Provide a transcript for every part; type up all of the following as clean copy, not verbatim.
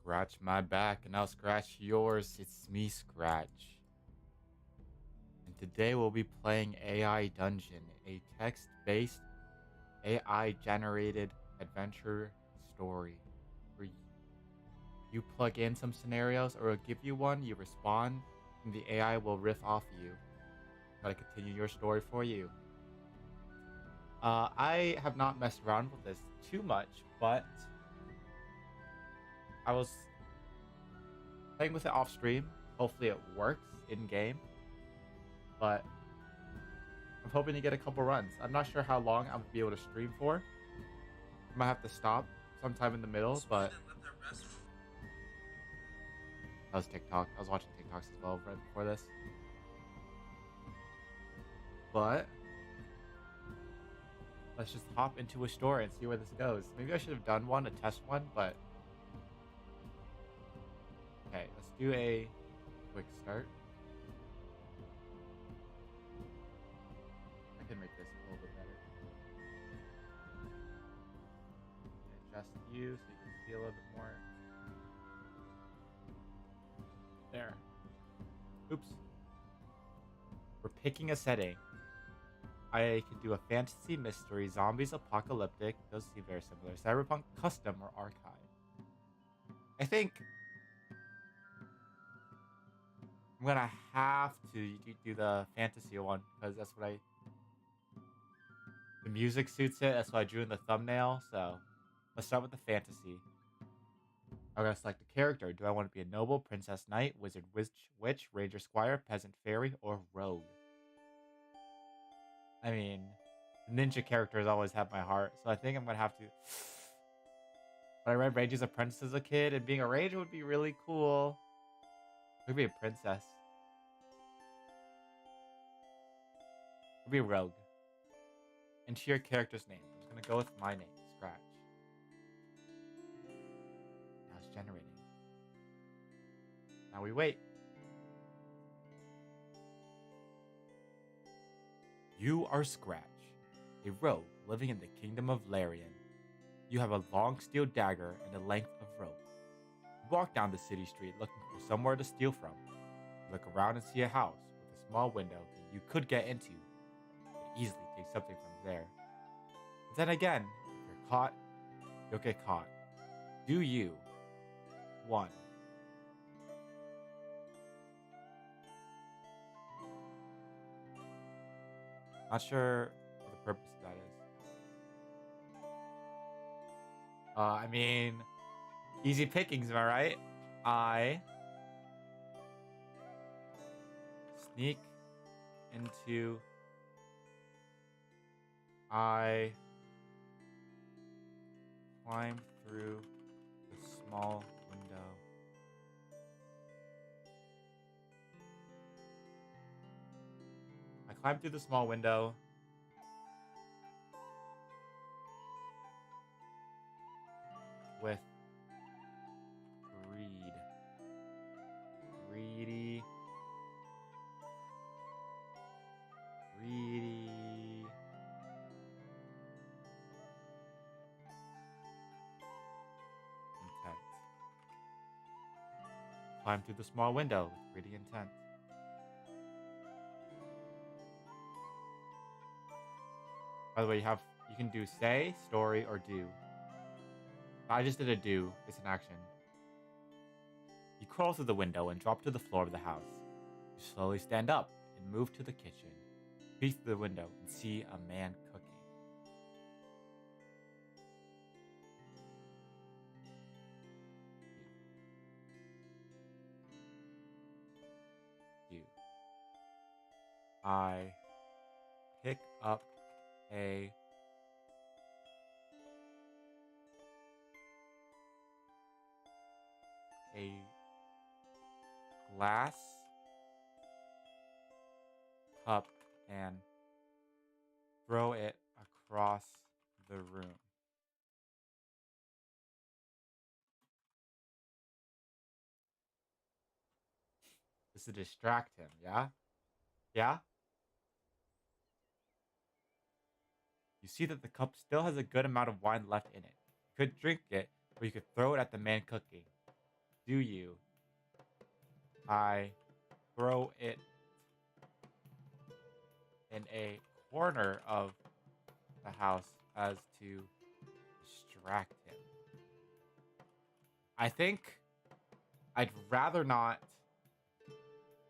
Scratch my back and I'll scratch yours. It's me, Scratch. And today we'll be playing AI Dungeon, a text-based, AI-generated adventure story. Where you plug in some scenarios or it'll give you one, you respond, and the AI will riff off of you. Try to continue your story for you. I have not messed around with this too much, but I was playing with it off stream. Hopefully it works in game. But I'm hoping to get a couple runs. I'm not sure how long I'll be able to stream for. I might have to stop sometime in the middle, but that was TikTok. I was watching TikToks as well right before this. But let's just hop into a story and see where this goes. Maybe I should have done one, a test one, but okay, let's do a quick start. I can make this a little bit better. Adjust you so you can see a little bit more. There. Oops. We're picking a setting. I could do a fantasy, mystery, zombies, apocalyptic. Those seem very similar. Cyberpunk, custom, or archive. I think I'm gonna have to do the fantasy one because that's what the music suits it. That's what I drew in the thumbnail. So let's start with the fantasy. I'm gonna select a character. Do I want to be a noble, princess, knight, wizard, witch, ranger, squire, peasant, fairy, or rogue? I mean, ninja characters always have my heart, so I think I'm gonna have to. When I read Ranger's Apprentice as a kid, and being a ranger would be really cool. Could be a princess. Could be a rogue. Enter your character's name. I'm just gonna go with my name, Scratch. Now it's generating. Now we wait. You are Scratch, a rogue living in the kingdom of Larian. You have a long steel dagger and a length of rope. You walk down the city street looking for somewhere to steal from. You look around and see a house with a small window that you could get into. You could easily take something from there. But then again, if you're caught, you'll get caught. Do you? 1. Not sure what the purpose of that is. I mean, easy pickings, am I right? I sneak into. I climb through the small window. I climb through the small window. With greed. Greedy. Greedy. Intent. Climb through the small window with greedy intent. By the way, you can do say, story, or do. I just did a do. It's an action. You crawl through the window and drop to the floor of the house. You slowly stand up and move to the kitchen. Peek through the window and see a man cooking. Do. I pick up a glass cup and throw it across the room. This is to distract him, yeah? Yeah? You see that the cup still has a good amount of wine left in it. You could drink it, or you could throw it at the man cooking. Do you? I throw it in a corner of the house as to distract him. I think I'd rather not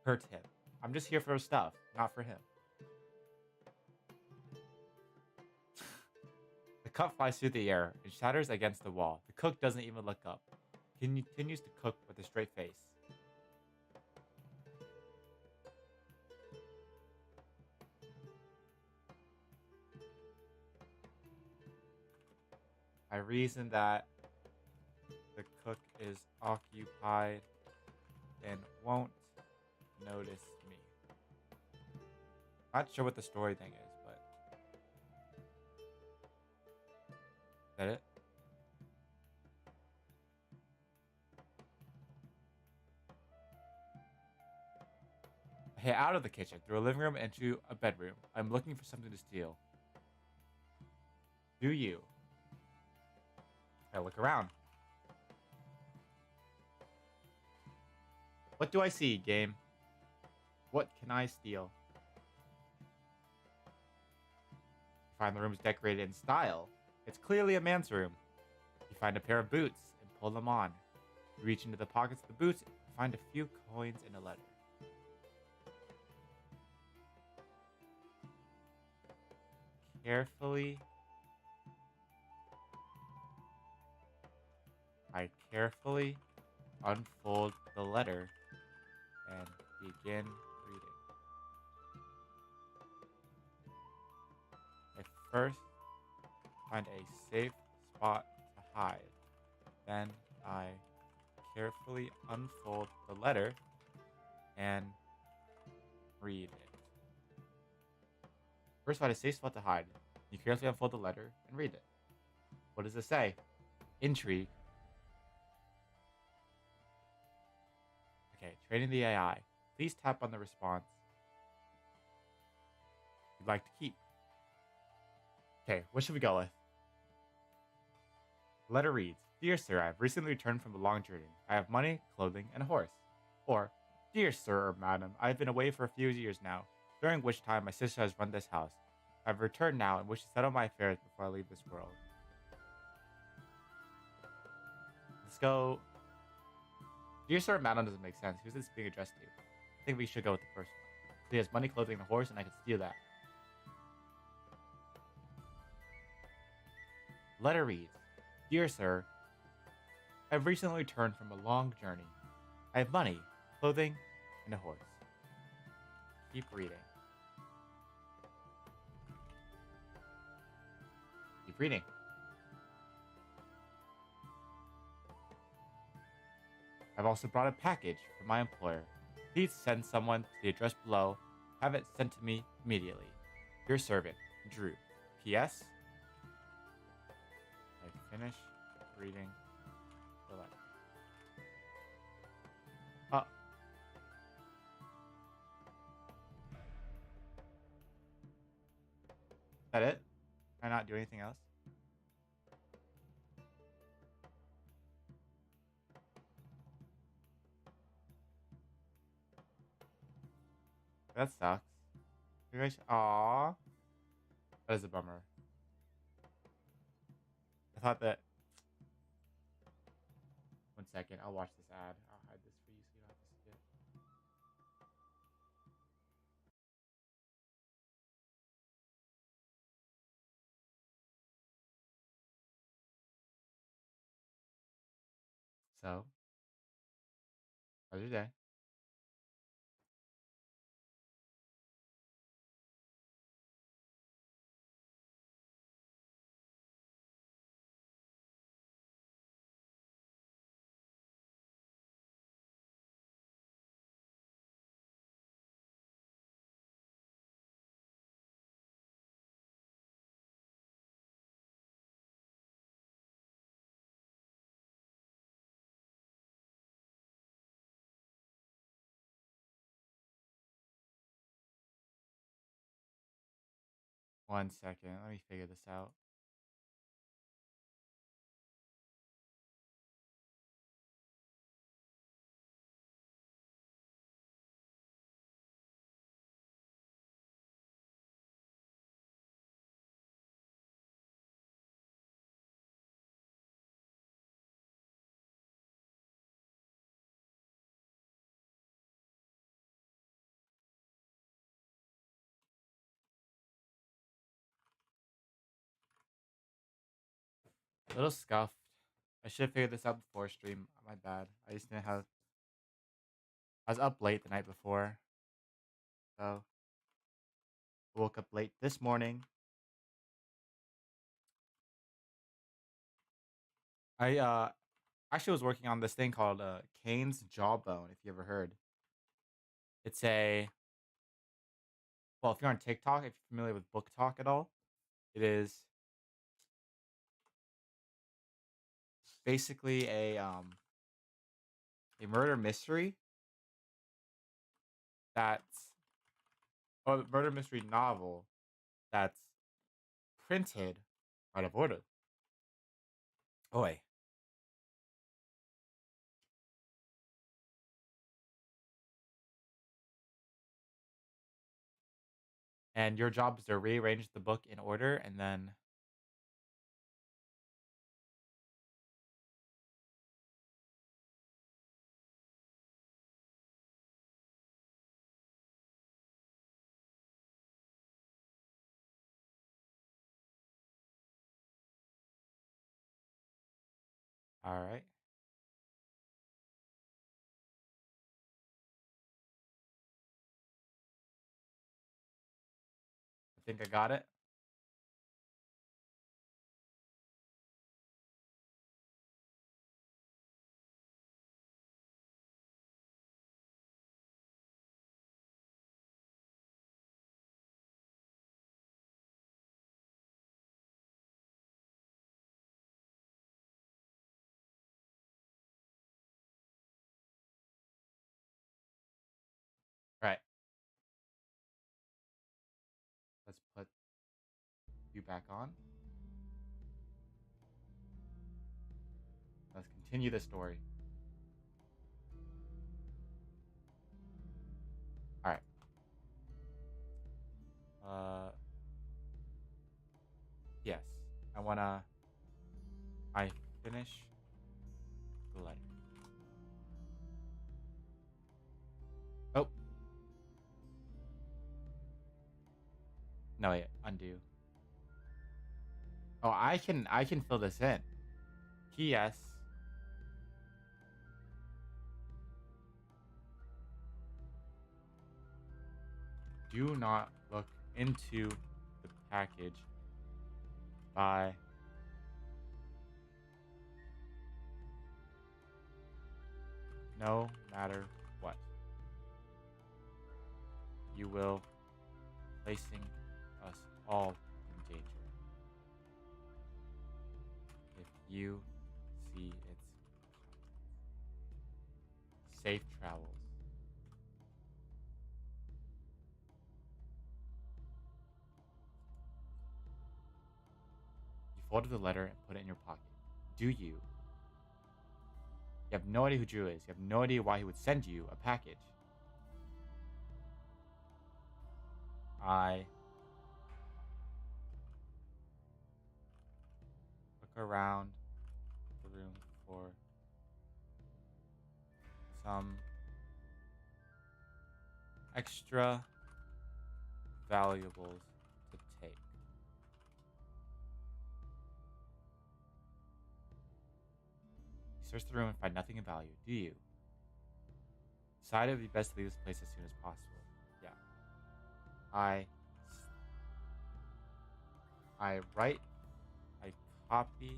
hurt him. I'm just here for his stuff, not for him. The cup flies through the air and shatters against the wall. The cook doesn't even look up. He continues to cook with a straight face. I reason that the cook is occupied and won't notice me. Not sure what the story thing is, but is that it? I head out of the kitchen, through a living room, into a bedroom. I'm looking for something to steal. Do you? I look around. What do I see, game? What can I steal? You find the room is decorated in style. It's clearly a man's room. You find a pair of boots and pull them on. You reach into the pockets of the boots and find a few coins and a letter. Carefully, I carefully unfold the letter and begin reading. I first find a safe spot to hide. Then I carefully unfold the letter and read it. First, find a safe spot to hide. You carefully unfold the letter and read it. What does it say? Intrigue. Okay, training the AI. Please tap on the response you'd like to keep. Okay, what should we go with? The letter reads, Dear Sir, I have recently returned from a long journey. I have money, clothing, and a horse. Or, Dear Sir or Madam, I have been away for a few years now, during which time my sister has run this house. I have returned now and wish to settle my affairs before I leave this world. Let's go. Dear Sir or Madam doesn't make sense. Who's this being addressed to? I think we should go with the first one. He has money, clothing, and a horse, and I can steal that. Letter reads, Dear Sir, I have recently returned from a long journey. I have money, clothing, and a horse. Keep reading. Keep reading. I've also brought a package from my employer. Please send someone to the address below. Have it sent to me immediately. Your servant, Drew. P.S. I finish reading the letter. Oh. Is that it? Can I not do anything else? That sucks. You guys, aww. That is a bummer. I thought that. One second, I'll watch this ad. I'll hide this for you so you don't have to see it. So, how's your day? One second, let me figure this out. A little scuffed. I should have figured this out before stream. My bad. I just didn't have. I was up late the night before, so woke up late this morning. I actually was working on this thing called Kane's Jawbone. If you ever heard, it's a well. If you're on TikTok, if you're familiar with Book Talk at all, it is basically a murder mystery that's or a murder mystery novel that's printed out of order. Oi. And your job is to rearrange the book in order and then all right. I think I got it. All right. Let's put you back on. Let's continue the story. All right. Yes. I wanna I finish the letter. Oh, no, wait, undo. Oh, I can fill this in. P.S. Do not look into the package by no matter what. You will placing us all in danger. If you see its safe travels. You folded the letter and put it in your pocket. Do you? You have no idea who Drew is. You have no idea why he would send you a package. I look around the room for some extra valuables to take. You search the room and find nothing of value, do you? Decide it would be best to leave this place as soon as possible. Yeah. I write, I copy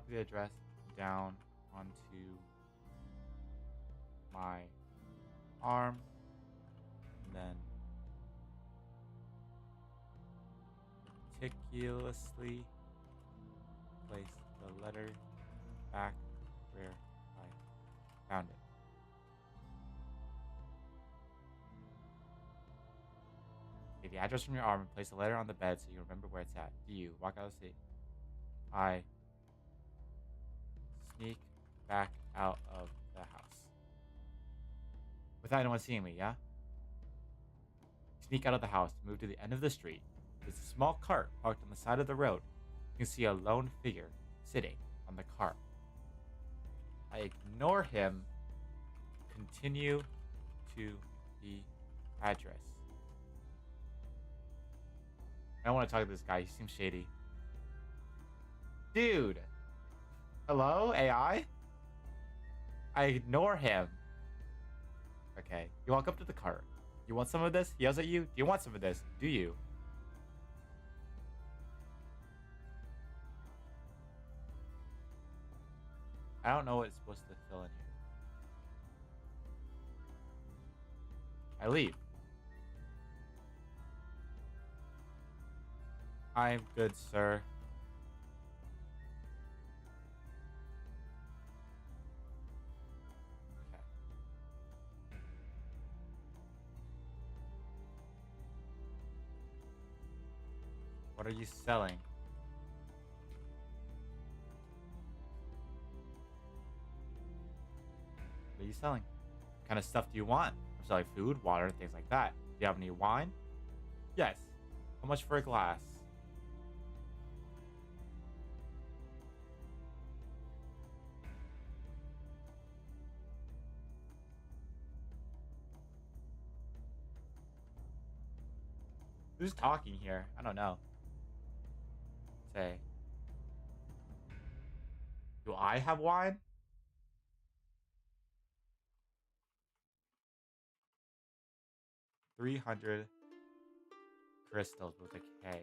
the address down onto my arm, and then meticulously place the letter back where I found it. Take the address from your arm and place the letter on the bed so you remember where it's at. Do you? Walk out of the seat. I sneak back out of the house. Without anyone seeing me, yeah? Sneak out of the house, move to the end of the street. There's a small cart parked on the side of the road. You can see a lone figure sitting on the cart. I ignore him, continue to the address. I don't want to talk to this guy. He seems shady. Dude. Hello, AI? I ignore him. Okay. You walk up to the cart. You want some of this? He yells at you. Do you want some of this? Do you? I don't know what it's supposed to fill in here. I leave. I'm good, sir. Okay. What are you selling? What are you selling? What kind of stuff do you want? I'm selling food, water, things like that. Do you have any wine? Yes. How much for a glass? Who's talking here? I don't know. Say. Do I have wine? 300 crystals with a K.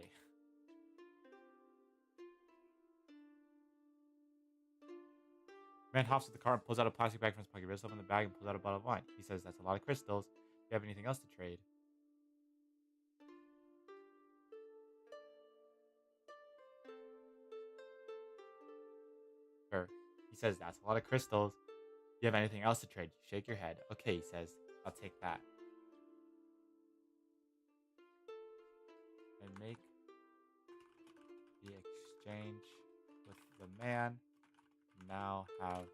Man hops to the car and pulls out a plastic bag from his pocket, rips open the bag and pulls out a bottle of wine. He says, "That's a lot of crystals. Do you have anything else to trade?" Sure. He says, "That's a lot of crystals. Do you have anything else to trade?" You shake your head. Okay, he says, "I'll take that." And make the exchange with the man. Now have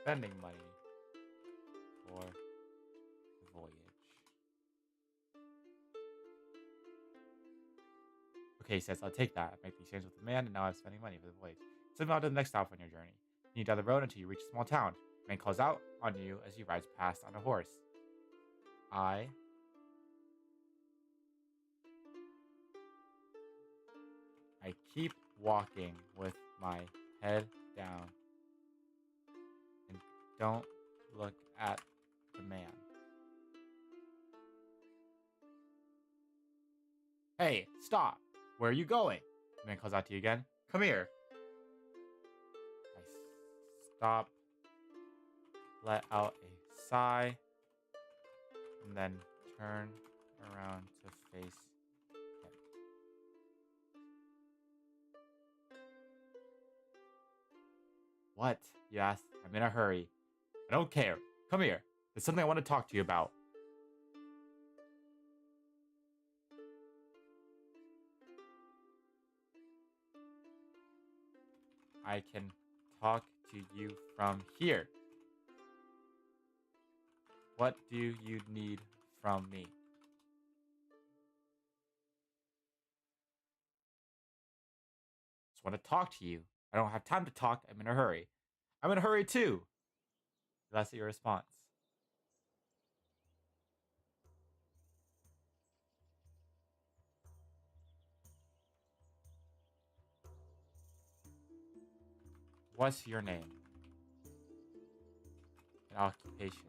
spending money for the voyage. Okay, he says, "I'll take that. Make the exchange with the man, and now I'm spending money for the voyage." Send him out to the next stop on your journey. You down the road until you reach a small town. The man calls out on you as he rides past on a horse. I keep walking with my head down and don't look at the man. Hey, stop! Where are you going? The man calls out to you again. Come here. I stop, let out a sigh, and then turn around to face him. What? You ask. I'm in a hurry. I don't care. Come here. There's something I want to talk to you about. I can talk to you from here. What do you need from me? Just want to talk to you. I don't have time to talk. I'm in a hurry. I'm in a hurry too. That's your response. What's your name and occupation?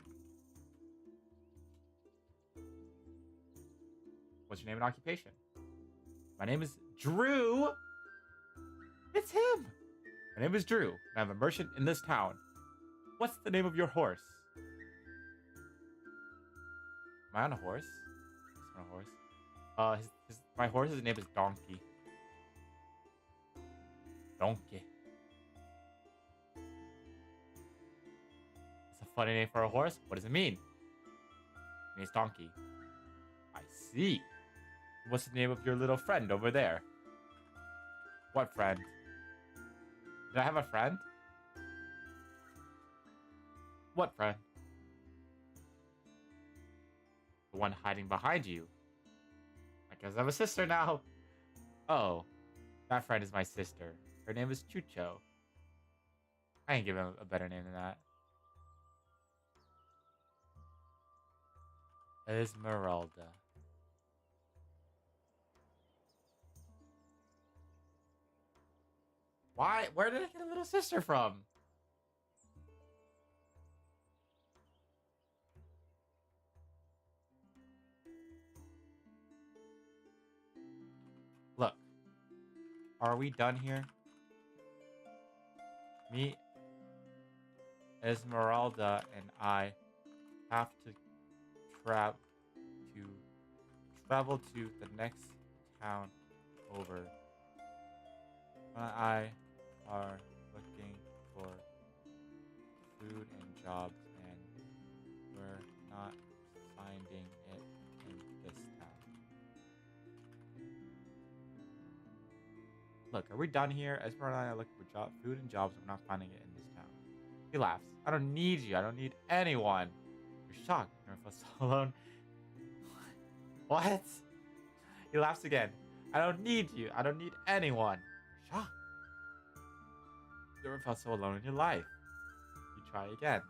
What's your name and occupation? My name is Drew. It's him. My name is Drew, and I'm a merchant in this town. What's the name of your horse? Am I on a horse? Yes, I'm on a horse. My horse's name is Donkey. Donkey. It's a funny name for a horse. What does it mean? It means donkey. I see. What's the name of your little friend over there? What friend? Did I have a friend? What friend? The one hiding behind you. I guess I have a sister now. Oh, that friend is my sister. Her name is Chucho. I ain't give him a better name than that. Esmeralda. Why? Where did I get a little sister from? Look, are we done here? Me, Esmeralda, and I have to tra- to travel to the next town over. I are looking for food and jobs, and we're not finding it in this town. Look, are we done here? Esmeralda and I are looking for food and jobs, and we're not finding it in this town. He laughs. I don't need you. I don't need anyone. You're shocked. You never felt so alone. What? He laughs again. I don't need you. I don't need anyone. You're shocked. You never felt so alone in your life. You try again.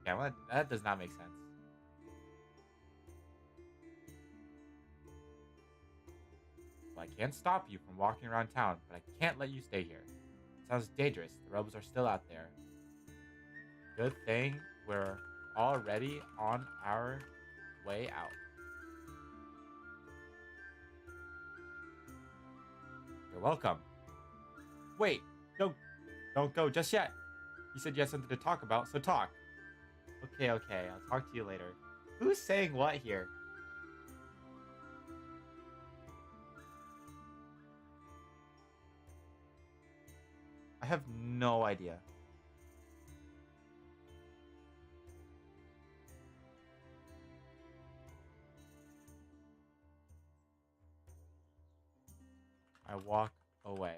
Yeah, well, that does not make sense. Well, I can't stop you from walking around town, but I can't let you stay here. It sounds dangerous. The rebels are still out there. Good thing we're already on our way out. You're welcome. Wait, don't go just yet. You said you had something to talk about, so talk. Okay, I'll talk to you later. Who's saying what here? I have no idea. I walk away.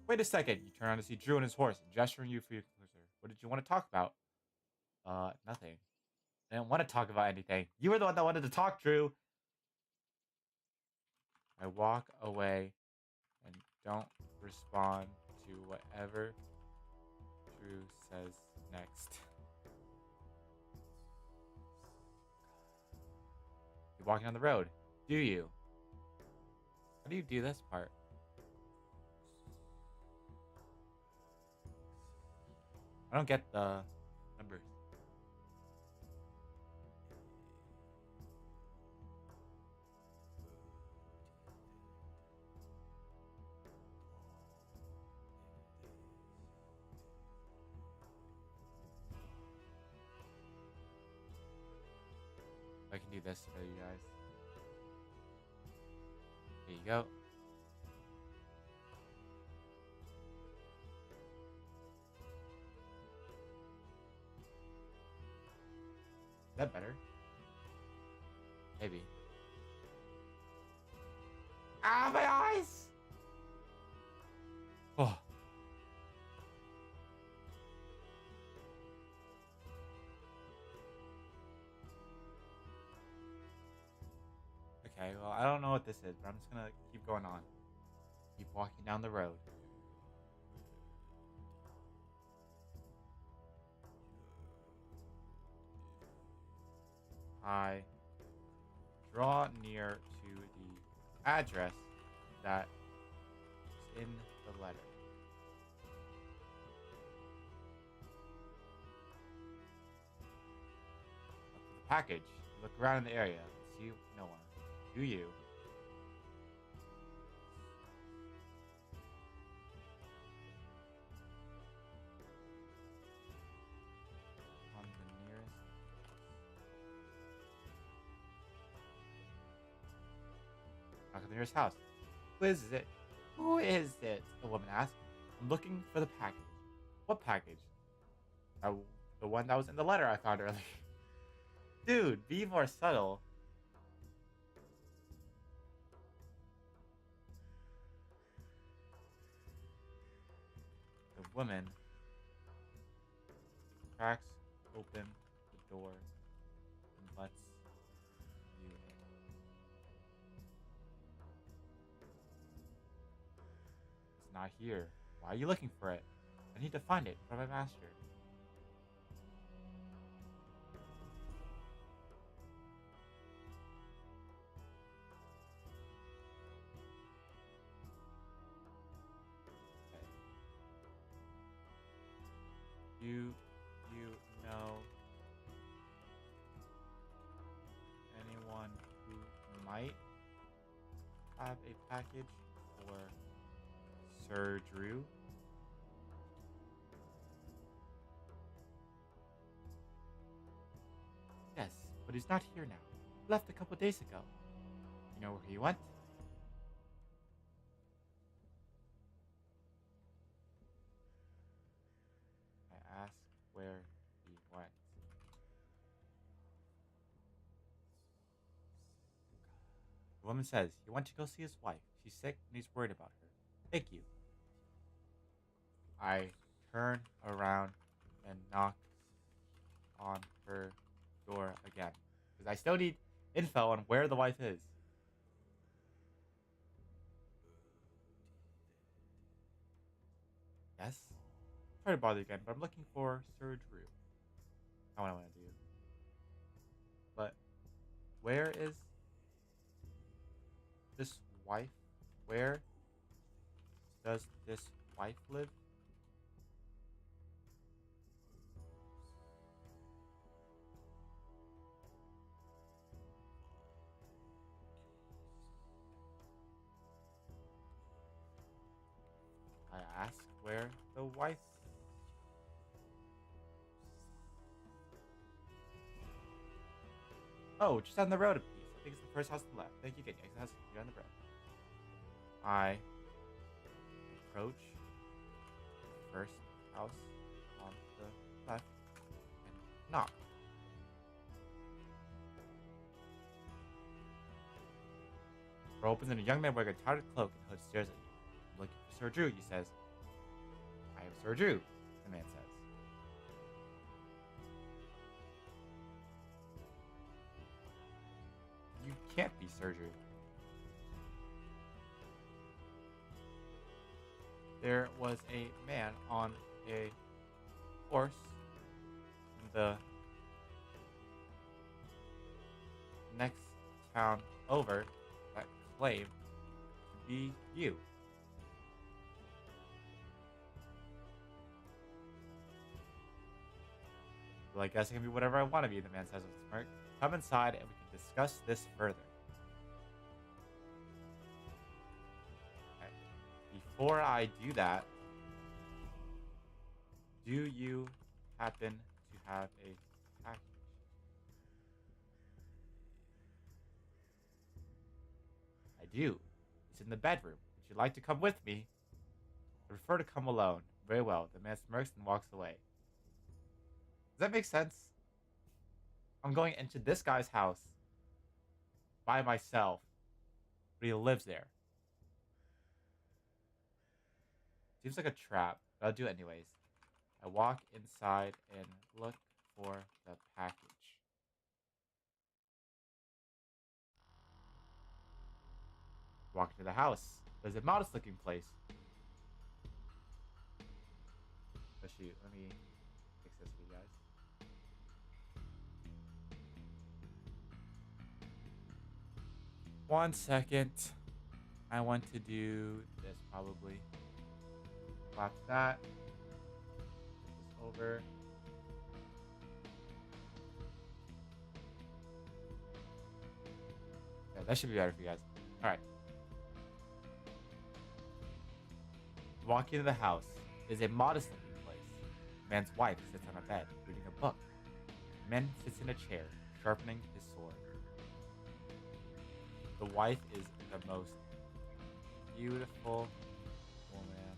Wait a second. You turn around to see Drew and his horse, gesturing you for your closer. What did you want to talk about? Nothing. I didn't want to talk about anything. You were the one that wanted to talk, Drew. I walk away and don't respond to whatever Drew says next. You're walking on the road, do you? How do you do this part? I don't get the numbers. I can do this for you guys. There you go. Is that better? Maybe. Ah, my eyes! Oh. Okay, well, I don't know what this is, but I'm just gonna keep going on. Keep walking down the road. I draw near to the address that is in the letter. Look for the package. Look around in the area. See no one. Do you? On the nearest. Knock on the nearest house. Who is it? Who is it? The woman asked. I'm looking for the package. What package? The one that was in the letter I found earlier. Dude, be more subtle. The woman cracks open the door and lets you in. It's not here. Why are you looking for it? I need to find it from my master. Okay. Do you know anyone who might have a package for Sir Drew? Yes, but he's not here now. He left a couple days ago. You know where he went? I asked where he went. The woman says he went to go see his wife. She's sick and he's worried about her. Thank you. I turn around and knock on her door again. Because I still need info on where the wife is. Yes? Sorry to bother you again, but I'm looking for Sir Drew. That's what I want to do. But where is this wife? Where does this wife live? I ask where the wife. Oh, just on the road a piece. I think it's the first house on the left. Thank you, good. Exit house on the road. I approach the first house on the left and knock. The door opens and a young man wearing a tattered cloak and hood stares at you. I'm looking for Sir Drew, he says. I am Sir Drew, the man says. You can't be Sir Drew. There was a man on a horse in the next town over that claimed to be you. Well, I guess I can be whatever I want to be, the man says with a smirk. Come inside and we can discuss this further. Okay. Before I do that, do you happen to have a package? I do. It's in the bedroom. Would you like to come with me? I prefer to come alone. Very well. The man smirks and walks away. Does that make sense? I'm going into this guy's house by myself, but he lives there. Seems like a trap, but I'll do it anyways. I walk inside and look for the package. Walk into the house. There's a modest looking place. Oh shoot, let me fix this for you guys. One second. I want to do this probably. Collapse that. Put this over. Yeah, that should be better for you guys. Alright. Walking into the house is a modest looking place. The man's wife sits on a bed, reading a book. The man sits in a chair, sharpening his sword. The wife is the most beautiful woman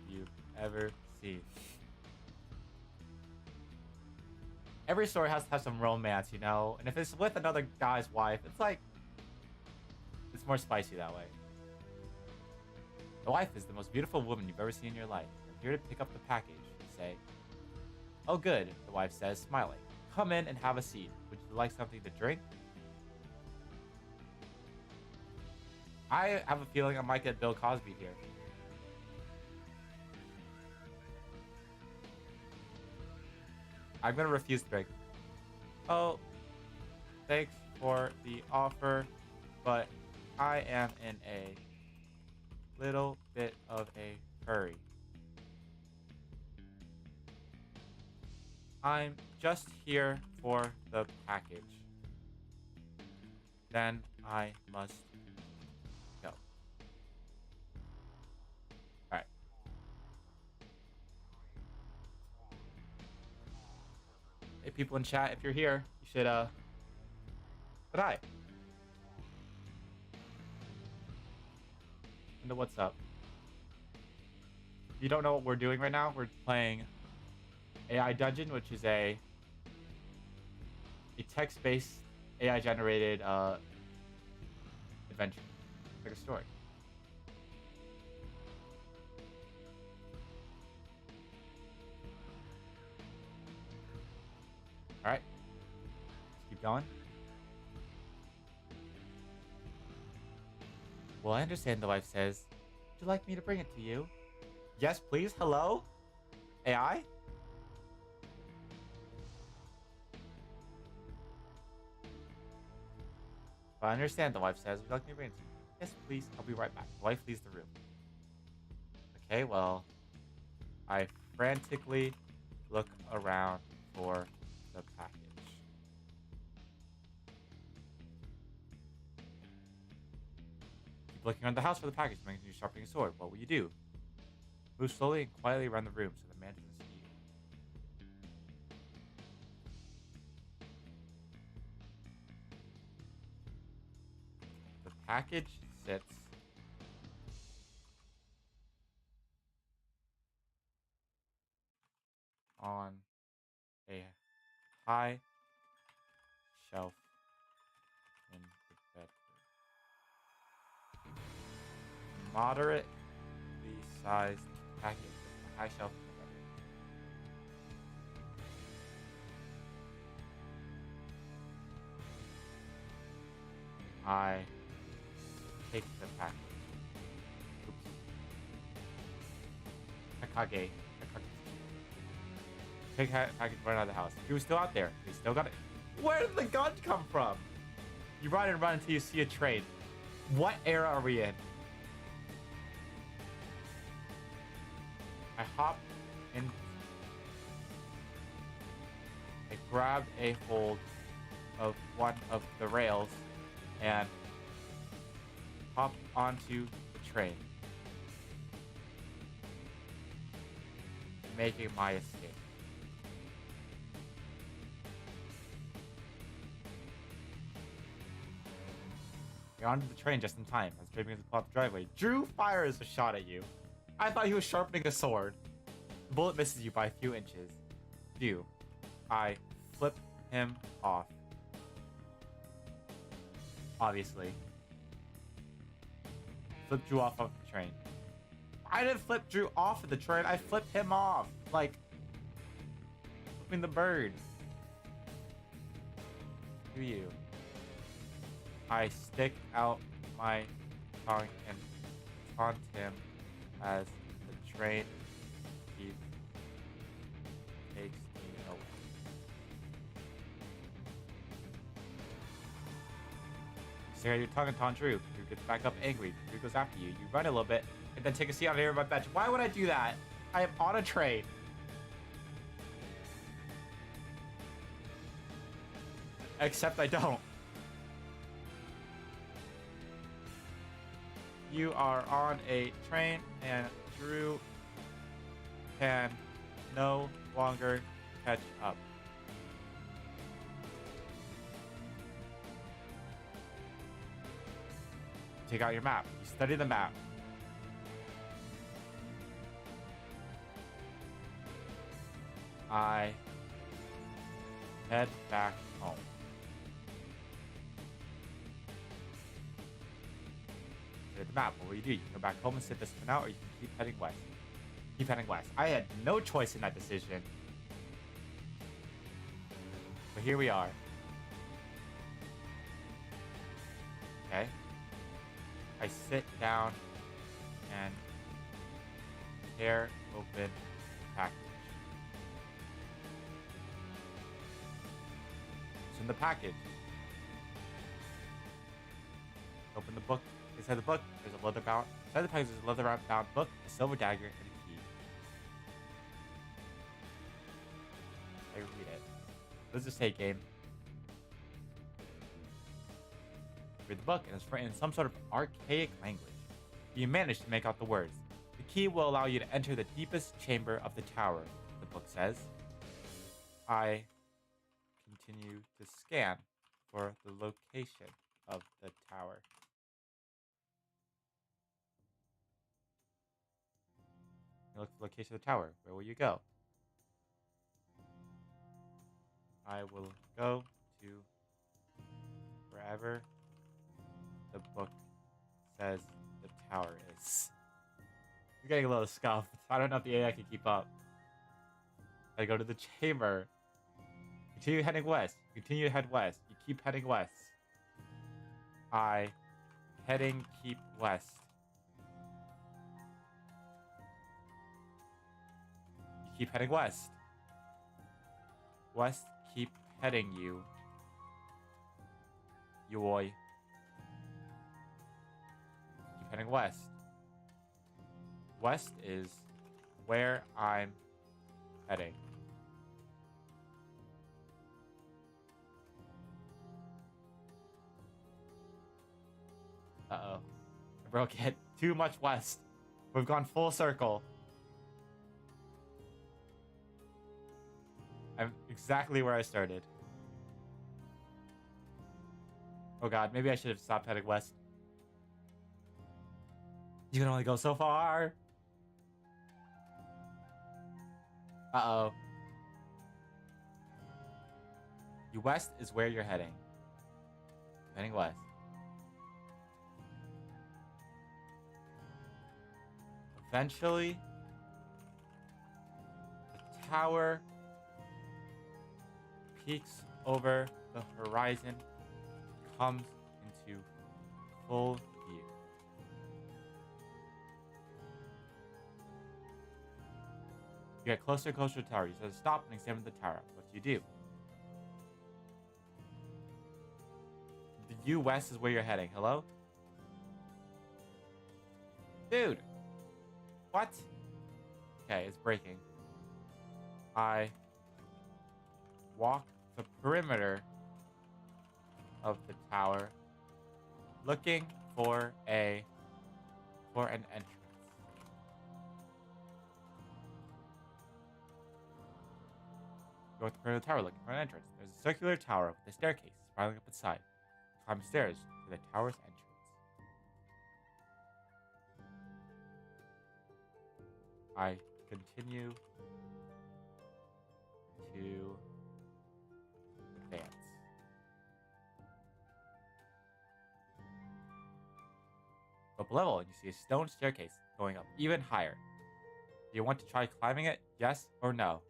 you've ever seen. Every story has to have some romance, you know? And if it's with another guy's wife, it's like, it's more spicy that way. The wife is the most beautiful woman you've ever seen in your life. I'm here to pick up the package, you say. Oh good, the wife says, smiling. Come in and have a seat. Would you like something to drink? I have a feeling I might get Bill Cosby here. I'm gonna refuse to drink. Oh, thanks for the offer, but I am in a little bit of a hurry. I'm just here for the package. Then I must go. Alright. Hey, people in chat, if you're here, you should, but hi. And what's up? If you don't know what we're doing right now, we're playing AI Dungeon, which is a text-based AI generated adventure. It's like a story. Alright. Let's keep going. Well, I understand, the wife says. Would you like me to bring it to you? Yes, please. Hello? AI? Well, I understand, the wife says. Would you like me to bring it to you? Yes, please. I'll be right back. The wife leaves the room. Okay, well, I frantically look around for the package. Keep looking around the house for the package. Making you sharpening a sword. What will you do? Move slowly and quietly around the room so the man doesn't see you. The package sits on a high shelf in the bedroom. Moderately sized package with a high shelf in the bedroom. I take the package. Oops. Hekage. Take package right out of the house. He was still out there. He still got it. Where did the gun come from? You run and run until you see a train. What era are we in? I hop in. I grab a hold of one of the rails and hop onto the train, making my escape. You're onto the train just in time as the train begins to pull out the driveway. Drew fires a shot at you. I thought he was sharpening a sword. The bullet misses you by a few inches. I flip him off. Obviously. Flip Drew off of the train. I didn't flip Drew off of the train. I flipped him off. Like, flipping the bird. Do you? I stick out my tongue and taunt him as the train takes me away. Stare at your tongue and taunt Drew. Drew gets back up angry. Drew goes after you. You run a little bit and then take a seat on the my bench. Why would I do that? I am on a train. Except I don't. You are on a train and Drew can no longer catch up. Take out your map. You study the map. I head back home. At the map, what will you do? You can go back home and sit this one out, or you can keep heading west. Keep heading west. I had no choice in that decision. But here we are. Okay. I I sit down and tear open the package. So in the package, open the book. Inside the book, there's a leather bound. Inside the package, there's a leather bound book, a silver dagger, and a key. I read it. What does it say, game? Read the book, and it's written in some sort of archaic language. You manage to make out the words. The key will allow you to enter the deepest chamber of the tower, the book says. I continue to scan for the location of the tower. You look for the location of the tower. Where will you go? I will go to wherever the book says the tower is. You're getting a little scuffed. I don't know if the AI can keep up. I go to the chamber. Continue heading west. Continue to head west. You keep heading west. I keep west. You keep heading west. West keep heading you. Yoy. Keep heading west. West is where I'm heading. Uh-oh. I broke it. Too much west. We've gone full circle. I'm exactly where I started. Oh god, maybe I should have stopped heading west. You can only go so far. Uh-oh. You west is where you're heading. Heading west. Eventually, the tower peeks over the horizon, comes into full view. You get closer and closer to the tower. You start to stop and examine the tower. What do you do? The U west is where you're heading. Hello? Dude! What? Okay, it's breaking. I walk the perimeter of the tower looking for an entrance. Go to the perimeter of the tower looking for an entrance. There's a circular tower with a staircase spiraling up its side. Climb stairs to the tower's entrance. I continue to advance. Go up a level and you see a stone staircase going up even higher. Do you want to try climbing it? Yes or no?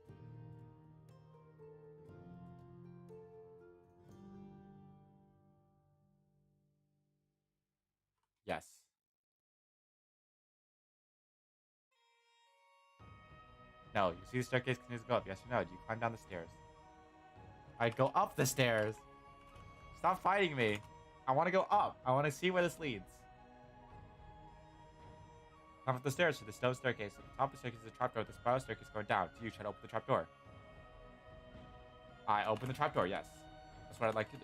Yes. No, you see the staircase continues to go up. Yes or no? Do you climb down the stairs? I'd go up the stairs. Stop fighting me. I want to go up. I want to see where this leads. Climb up the stairs to the stone staircase. At the top of the staircase is a trapdoor with a spiral staircase going down. Do you try to open the trapdoor? I open the trapdoor, yes. That's what I'd like to do.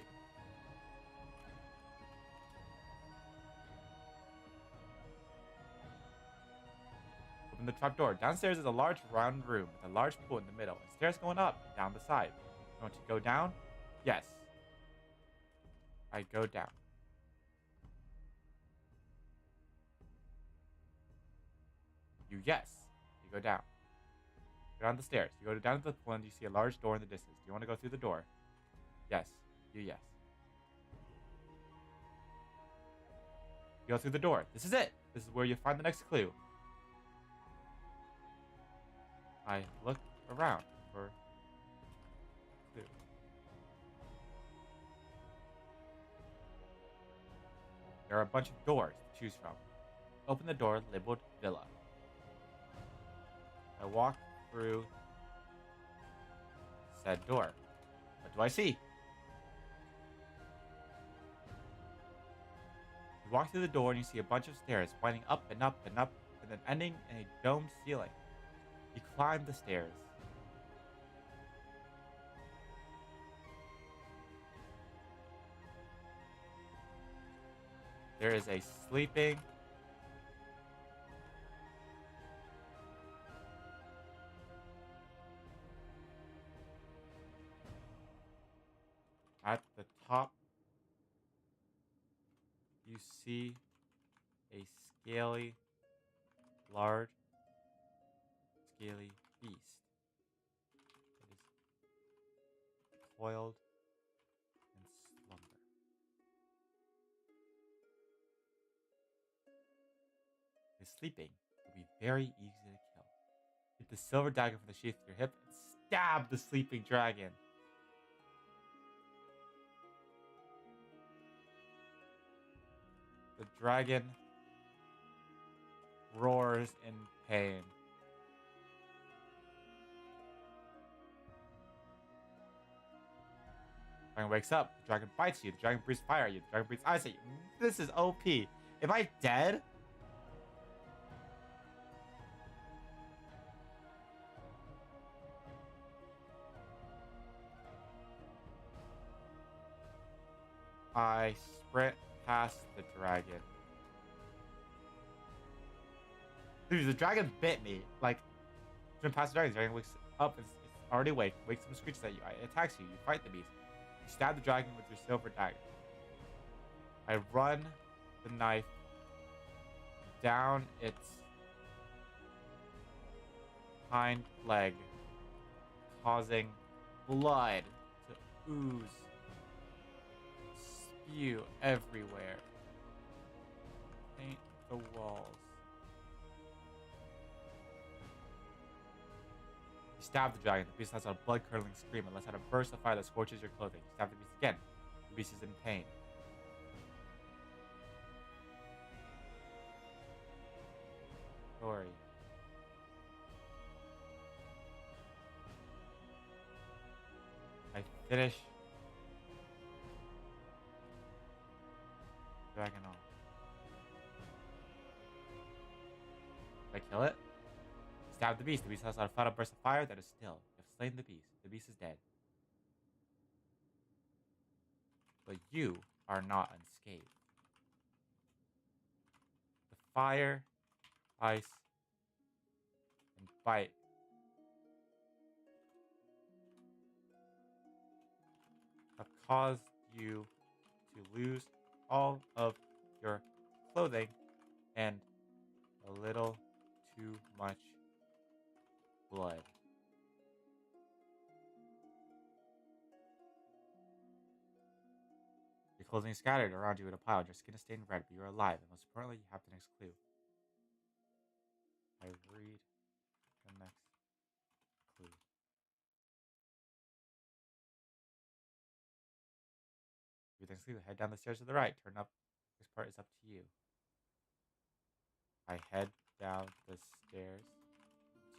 Open the trapdoor. Downstairs is a large round room with a large pool in the middle and stairs going up and down the side. You want to go down? Yes. I go down. Yes. You go down. Go down the stairs. You go down to the pool and you see a large door in the distance. Do you want to go through the door? Yes. Yes. You go through the door. This is it. This is where you find the next clue. I look around for a clue. There are a bunch of doors to choose from. Open the door labeled Villa. I walk through said door. What do I see? You walk through the door and you see a bunch of stairs winding up and up and up and then ending in a domed ceiling. You climb the stairs. There is a sleeping at the top. You see a large, scaly beast. It is coiled in slumber. It is sleeping. It will be very easy to kill. Get the silver dagger from the sheath of your hip and stab the sleeping dragon. The dragon roars in pain. The dragon wakes up. The dragon bites you. The dragon breathes fire at you. The dragon breathes ice at you. This is OP. Am I dead? I sprint past the dragon. Dude, the dragon bit me. Like, sprint past the dragon wakes up. It's already awake. Wakes up and screeches at you. It attacks you. You fight the beast. You stab the dragon with your silver dagger. I run the knife down its hind leg, causing blood to ooze, spew everywhere, paint the walls. You stab the dragon. The beast lets out a blood-curdling scream and lets out a burst of fire that scorches your clothing. You stab the beast again. The beast is in pain. Story. I finish dragon off. Did I kill it? Stab the beast. The beast has a final burst of fire that is still. You have slain the beast. The beast is dead. But you are not unscathed. The fire, ice, and bite have caused you to lose all of your clothing and a little too much blood. Your clothing is scattered around you in a pile. Your skin is stained red, but you are alive. And most importantly, you have the next clue. I read the next clue. Read the next clue. Head down the stairs to the right. Turn up. This part is up to you. I head down the stairs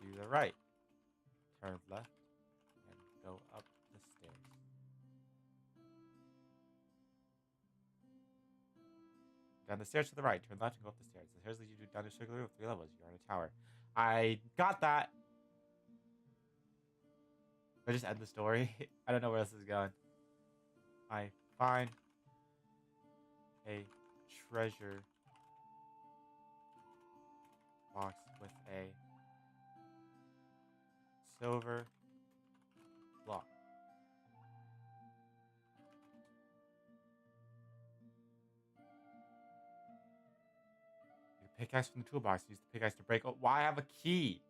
to the right. Turn left and go up the stairs. Down the stairs to the right. Turn left and go up the stairs. The stairs lead you down a circular room with 3 levels. You're on a tower. I got that. I just end the story. I don't know where else this is going. I find a treasure box with a silver block. The pickaxe from the toolbox. Use the pickaxe to break. Oh, why I have a key?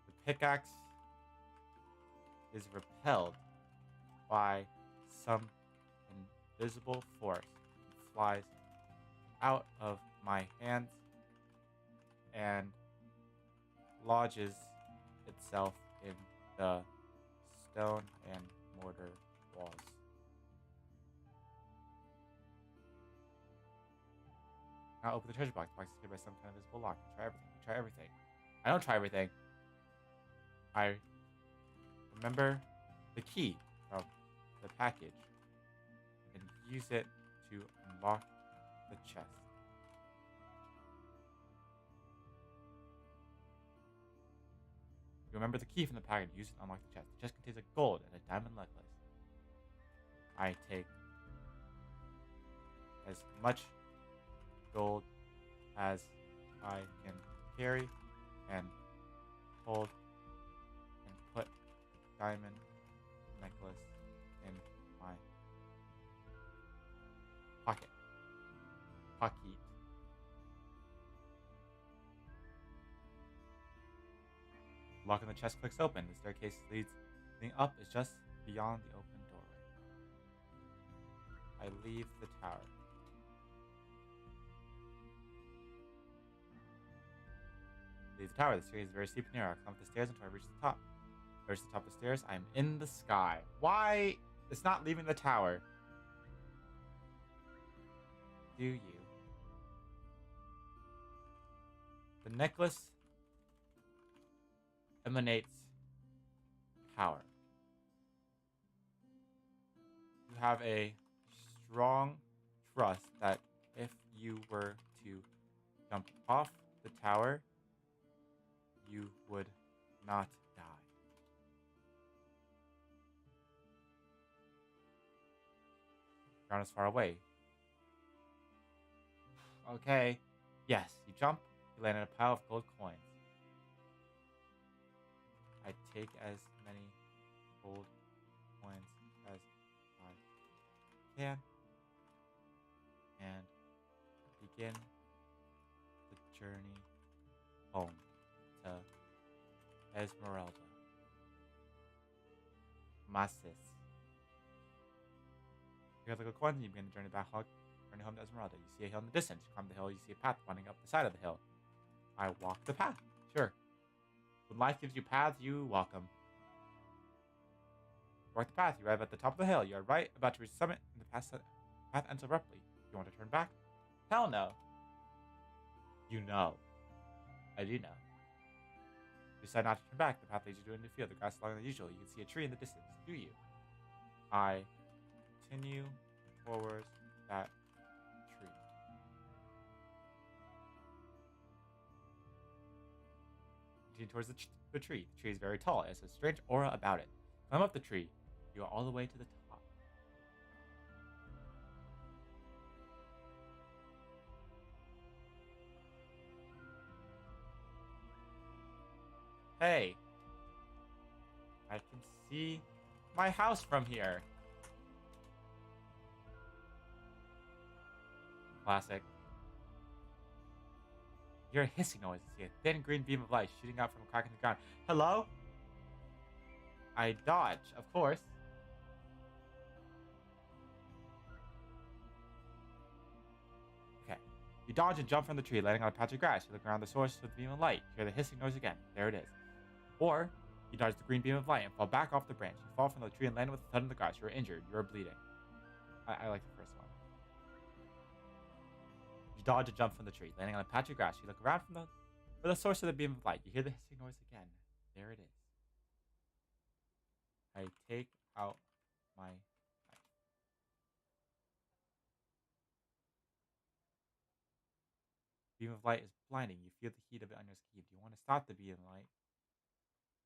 The pickaxe is repelled by some invisible force. It flies out of my hands and lodges itself in the stone and mortar walls. Now open the treasure box. The box is secured by some kind of invisible lock. You try everything. You try everything. I don't try everything. I remember the key from the package and use it to unlock the chest. You remember the key from the package. Use it to unlock the chest. The chest contains a gold and a diamond necklace. I take as much gold as I can carry and hold and put the diamond necklace in my pocket. Pocket. Lock on the chest clicks open. The staircase leading up is just beyond the open doorway. I leave the tower. Leave the tower. The staircase is very steep and narrow. I climb up the stairs until I reach the top. I reach the top of the stairs. I am in the sky. Why? It's not leaving the tower. Do you? The necklace emanates power. You have a strong trust that if you were to jump off the tower, you would not die. Ground is far away. Okay. Yes, you jump, you land in a pile of gold coins. I take as many gold coins as I can and begin the journey home to Esmeralda. Masis. You have the gold coins and you begin the journey back home to Esmeralda. You see a hill in the distance. You climb the hill, you see a path running up the side of the hill. I walk the path. Sure. When life gives you paths, you walk them. Walk the path. You arrive at the top of the hill. You are right about to reach the summit, and the path ends abruptly. You want to turn back? Hell no. You know. I do know. You decide not to turn back. The path leads you to a new field. The grass is longer than usual. You can see a tree in the distance. Do you? I continue towards that tree. Continue towards the tree. The tree is very tall. It has a strange aura about it. Climb up the tree. You are all the way to the top. Hey. I can see my house from here. Classic. You hear a hissing noise. You see a thin green beam of light shooting out from a crack in the ground. Hello? I dodge, of course. Okay. You dodge and jump from the tree, landing on a patch of grass. You look around the source of the beam of light. You hear the hissing noise again. There it is. Or, you dodge the green beam of light and fall back off the branch. You fall from the tree and land with a thud in the grass. You are injured. You are bleeding. I like the first one. You dodge and jump from the tree, landing on a patch of grass. You look around for the source of the beam of light. You hear the hissing noise again. There it is. I take out my knife. Beam of light is blinding. You feel the heat of it on your skin. Do you want to stop the beam of light?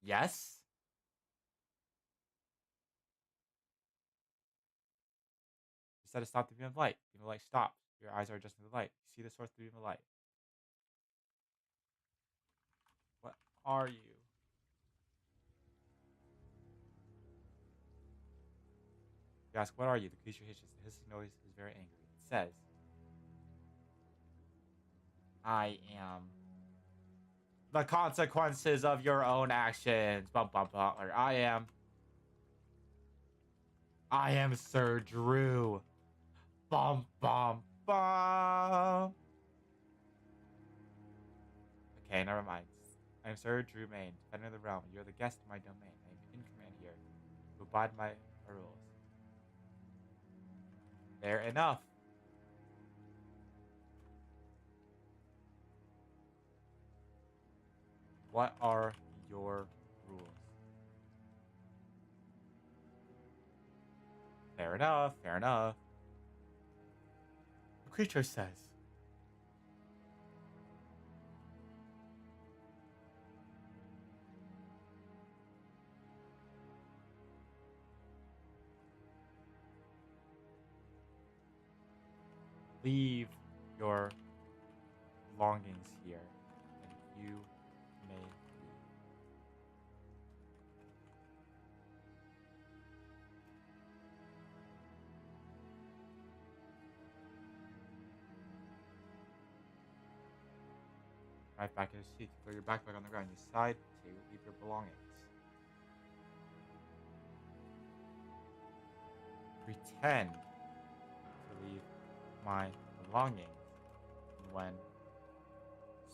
Yes. You decide to stop the beam of light. Beam of light stops. Your eyes are adjusting to the light. You see the source of the beam of light. What are you? You ask, what are you? The creature hisses. The hissing noise is very angry. It says, I am the consequences of your own actions. Bum, bum, bum. Or I am Sir Drew. Bum, bum, bum. Okay, never mind. I am Sir Drew Main, defender of the realm. You are the guest of my domain. I am in command here. To abide my rules. Fair enough. What are your rules? Fair enough, fair enough. The creature says, leave your belongings here, and you may leave. Right back in your seat. Throw your backpack on the ground. You decide to leave your belongings. Pretend to leave my belongings. And when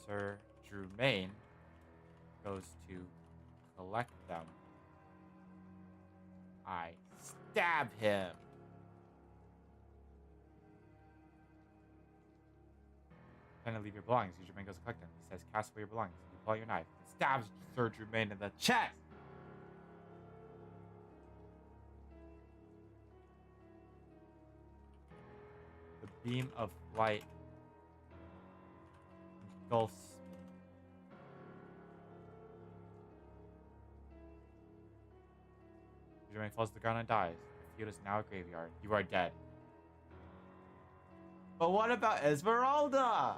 Sir Drumain goes to collect them, I stab him. Trying to leave your belongings. Sir Drumain goes to collect them. He says, cast away your belongings. You pull out your knife and stabs Sir Drumain in the chest. The beam of light engulfs me. Sir Drumain falls to the ground and dies. The field is now a graveyard. You are dead. But what about Esmeralda?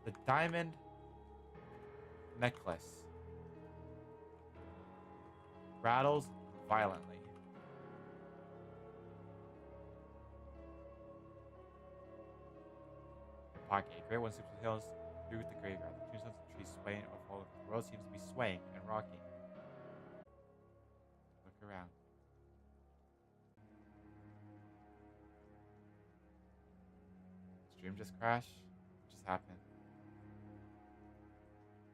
The diamond necklace rattles violently. Your pocket. A great one sweeps the hills through the graveyard. The tombstones and trees swaying or falling. The world seems to be swaying and rocking. Look around. Stream just crashed? What just happened?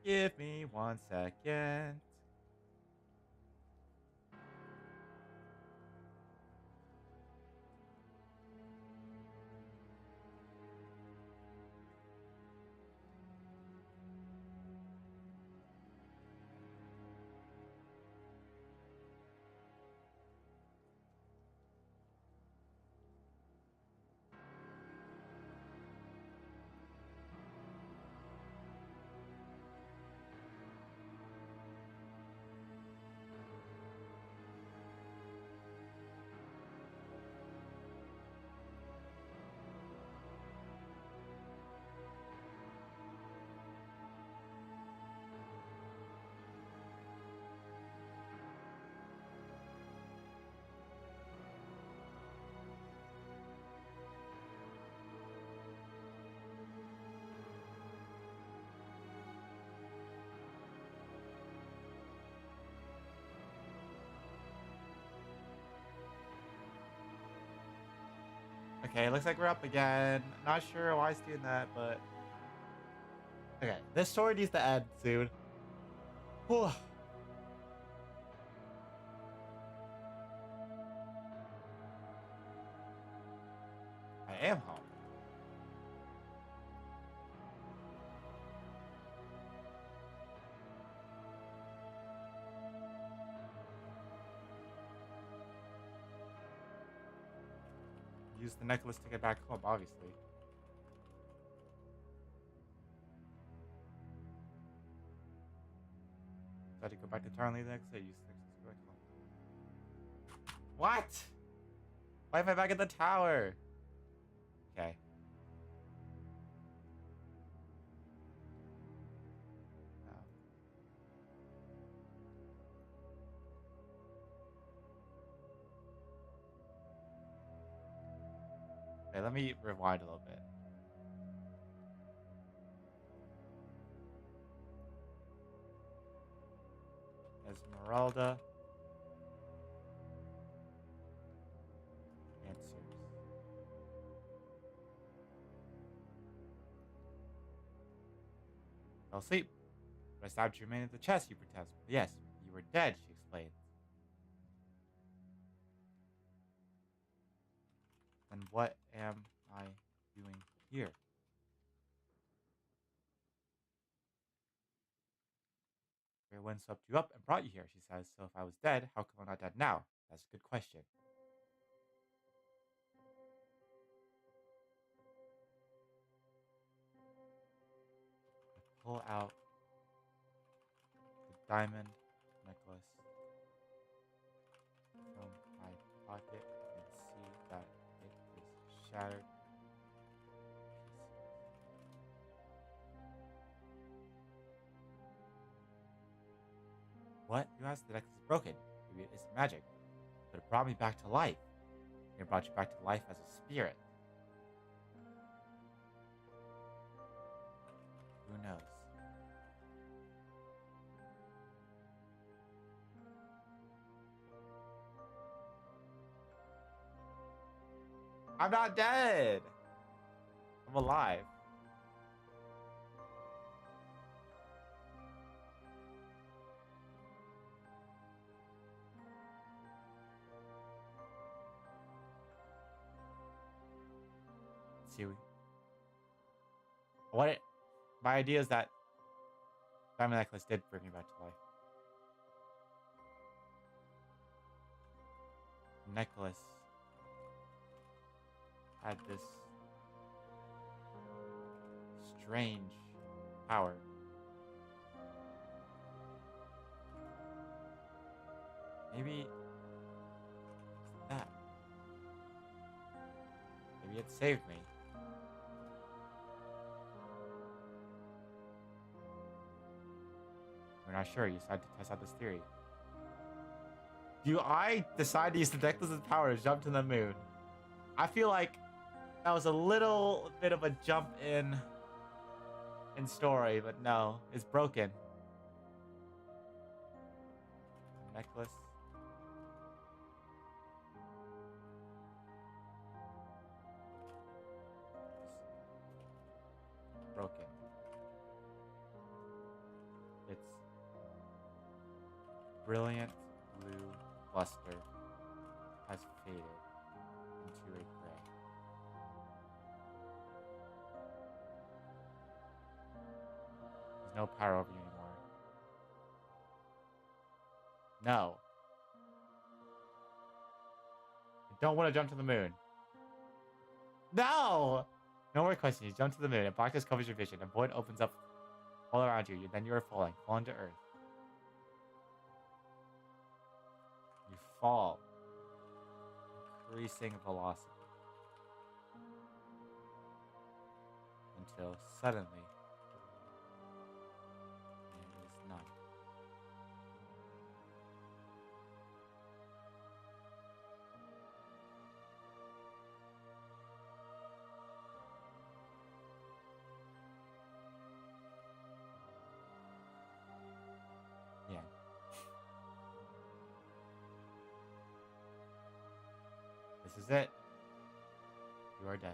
Give me 1 second. Okay, looks like we're up again. Not sure why it's doing that, but... Okay, this story needs to end soon. Whew. I am home. Use the necklace to get back home, obviously. So I had to go back to town and leave the next day. Use the necklace to go back home. What? Why am I back at the tower? Okay. No. Okay, let me rewind a little bit. Esmeralda answers. Fell asleep. But I stabbed Jermaine in the chest, you protest. Yes, you were dead, she explained. Then what am I doing here? wind swept you up and brought you here, she says. So if I was dead, how come I'm not dead now? That's a good question. I pull out the diamond necklace from my pocket and see that it is shattered. What? You asked? The necklace is broken. Maybe it's magic. But it brought me back to life. It brought you back to life as a spirit. Who knows? I'm not dead! I'm alive. See, my idea is that diamond necklace did bring me back to life. The necklace had this strange power. Maybe it's that. Maybe it saved me. We're not sure. You decided to test out this theory. Do I decide to use the necklace's power to jump to the moon? I feel like that was a little bit of a jump in story, but no, it's broken. The necklace. Is broken. Its brilliant blue luster has faded into a gray. There's no power over you anymore. No. I don't want to jump to the moon. No! No more questions. You jump to the moon. A blackness covers your vision. A void opens up all around you. Then you are falling to earth. You fall. Increasing velocity. Until suddenly, there is none. Yeah. This is it. You are dead.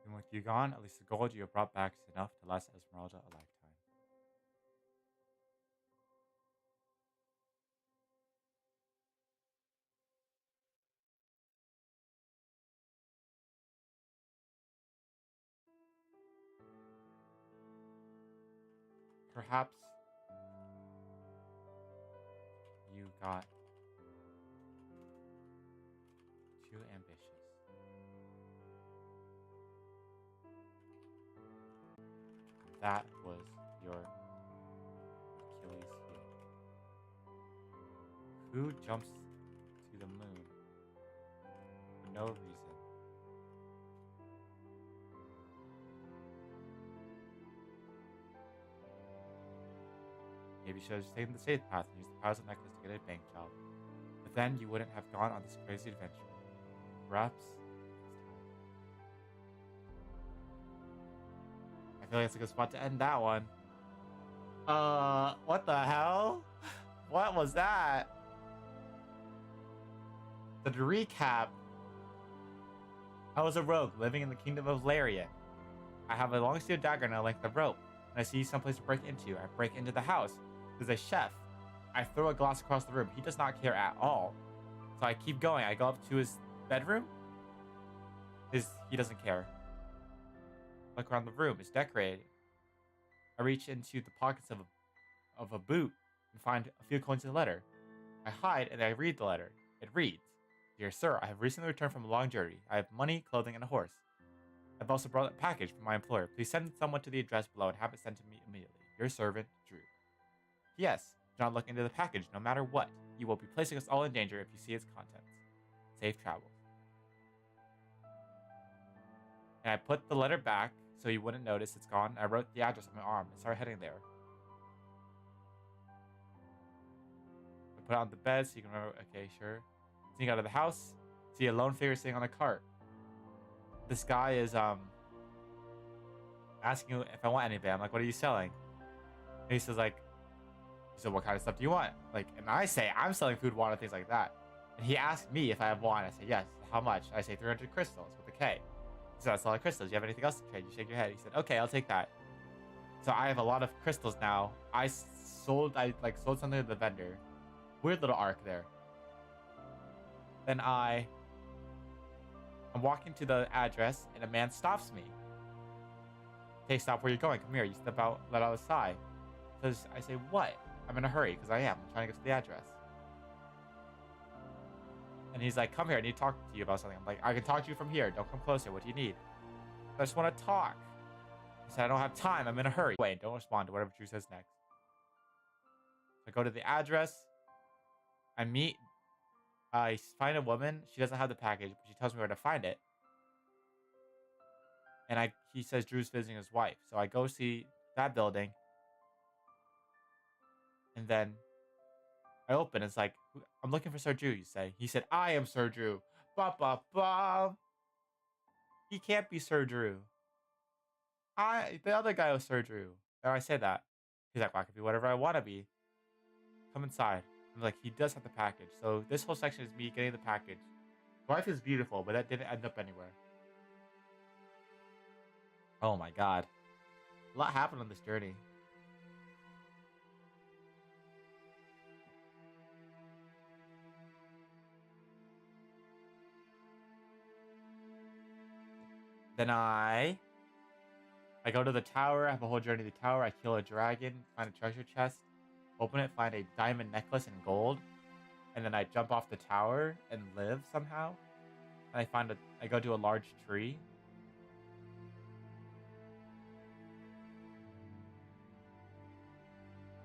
And with you gone, at least the gold you have brought back is enough to last Esmeralda a lifetime. Perhaps you got too ambitious. That was your Achilles heel. Who jumps to the moon for no reason? Maybe you should have just taken the safe path and used the powers of the necklace to get a bank job. But then you wouldn't have gone on this crazy adventure. Perhaps I feel like it's a good spot to end that one. What the hell? What was that? So to recap, I was a rogue living in the kingdom of Larian. I have a long steel dagger and a length of rope. When I see someplace to break into, I break into the house. There's a chef. I throw a glass across the room. He does not care at all. So I keep going. I go up to his bedroom. He doesn't care. Look around the room. It's decorated. I reach into the pockets of a boot and find a few coins in the letter. I hide and I read the letter. It reads, "Dear sir, I have recently returned from a long journey. I have money, clothing, and a horse. I've also brought a package from my employer. Please send someone to the address below and have it sent to me immediately. Your servant, Drew. P.S. Do not look into the package no matter what. You will be placing us all in danger if you see its contents. Safe travels." And I put the letter back so you wouldn't notice it's gone. I wrote the address on my arm and started heading there. I put it on the bed so you can remember. Okay, sure. Sneak out of the house. See a lone figure sitting on a cart. This guy is asking if I want anything. I'm like, "What are you selling?" And he says "What kind of stuff do you want?" Like, and I say, "I'm selling food, water, things like that." And he asked me if I have wine. I say, "Yes." "How much?" I say, 300 crystals with a K. He said, "That's a lot of crystals. Do you have anything else to trade?" You shake your head. He said, "Okay, I'll take that." So I have a lot of crystals now. I sold something to the vendor. Weird little arc there. Then I'm walking to the address and a man stops me. "Hey, stop where you're going. Come here." You step out, let out a sigh. Says, I say, "What?" "I'm in a hurry," because I am. I'm trying to get to the address. And he's like, "Come here. I need to talk to you about something." I'm like, "I can talk to you from here. Don't come closer. What do you need?" "I just want to talk." I said, "I don't have time. I'm in a hurry." Wait, don't respond to whatever Drew says next. I go to the address. I find a woman. She doesn't have the package, but she tells me where to find it. And he says Drew's visiting his wife. So I go see that building. And then I open. It's like, "I'm looking for Sir Drew," you say. He said, "I am Sir Drew." Ba ba ba. He can't be Sir Drew. The other guy was Sir Drew. And I say that. He's like, "Well, I could be whatever I want to be. Come inside." I'm like, he does have the package. So this whole section is me getting the package. Life is beautiful, but that didn't end up anywhere. Oh my god. A lot happened on this journey. Then I go to the tower. I have a whole journey to the tower. I kill a dragon, find a treasure chest, open it, find a diamond necklace and gold. And then I jump off the tower and live somehow. And I go to a large tree.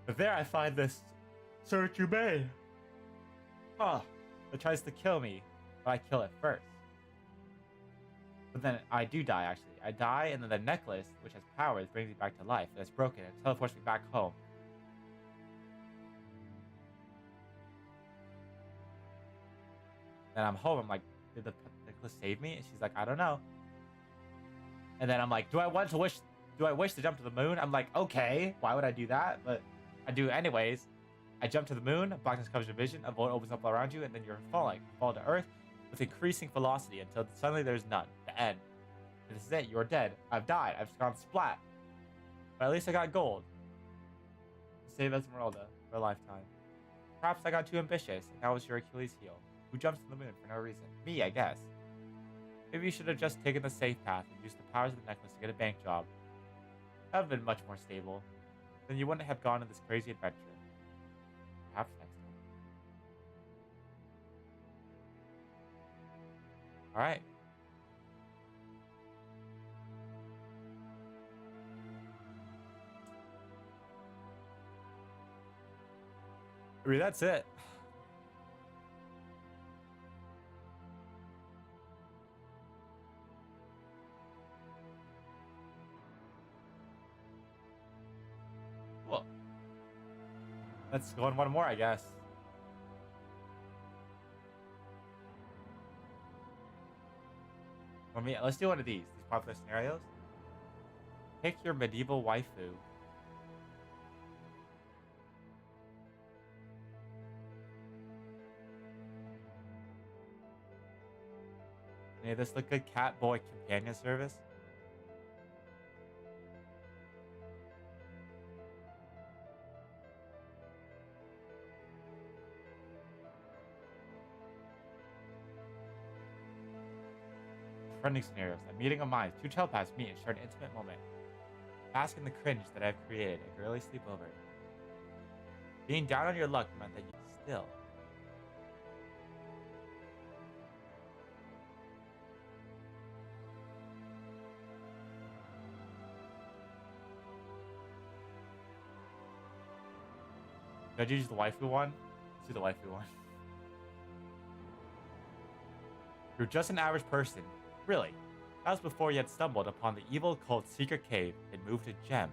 But there I find this Sir Jubei. Oh, it tries to kill me, but I kill it first. But then I do die, actually. I die, and then the necklace, which has powers, brings me back to life. It's broken. It teleports me back home. Then I'm home. I'm like, "Did the necklace save me?" And she's like, "I don't know." And then I'm like, Do I wish to jump to the moon? I'm like, okay, why would I do that? But I do anyways. I jump to the moon, blackness covers your vision, a void opens up all around you, and then you're falling. You fall to earth with increasing velocity until suddenly there's none. The end. And this is it. You're dead. I've died. I've gone splat. But at least I got gold. Save Esmeralda for a lifetime. Perhaps I got too ambitious, and that was your Achilles heel. Who jumps to the moon for no reason? Me, I guess. Maybe you should have just taken the safe path and used the powers of the necklace to get a bank job. That would have been much more stable. Then you wouldn't have gone on this crazy adventure. Perhaps next time. Alright. I mean, that's it. Well, let's go on one more, I guess. Let's do one of these popular scenarios. Pick your medieval waifu. Any of this look good? Cat boy companion service? Friendly scenarios. A meeting of minds. Two telepaths meet and share an intimate moment. Bask in the cringe that I've created. A girly sleepover. Being down on your luck meant that you still. Did I use the waifu one? Let's do the waifu one. You're just an average person. Really. That was before you had stumbled upon the evil cult secret cave and moved a gem,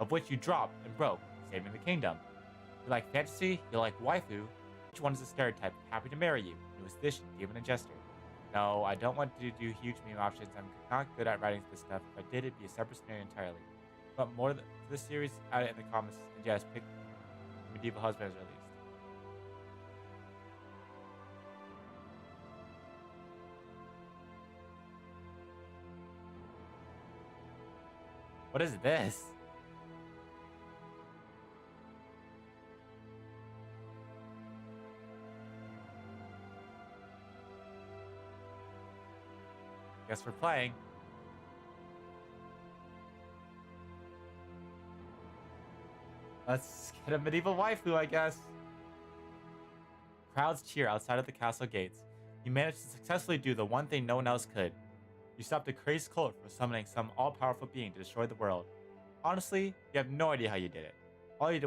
of which you dropped and broke, saving the kingdom. You like fantasy, you like waifu. Which one is a stereotype happy to marry you? Newest addition, given a gesture. No, I don't want to do huge meme options. I'm not good at writing this stuff. If I did, it'd be a separate scenario entirely. But more to this series, add it in the comments and yes, pick medieval husband as released. What is this? Guess we're playing. Let's get a medieval waifu, I guess. Crowds cheer outside of the castle gates. You managed to successfully do the one thing no one else could. You stopped a crazed cult from summoning some all-powerful being to destroy the world. Honestly, you have no idea how you did it. All you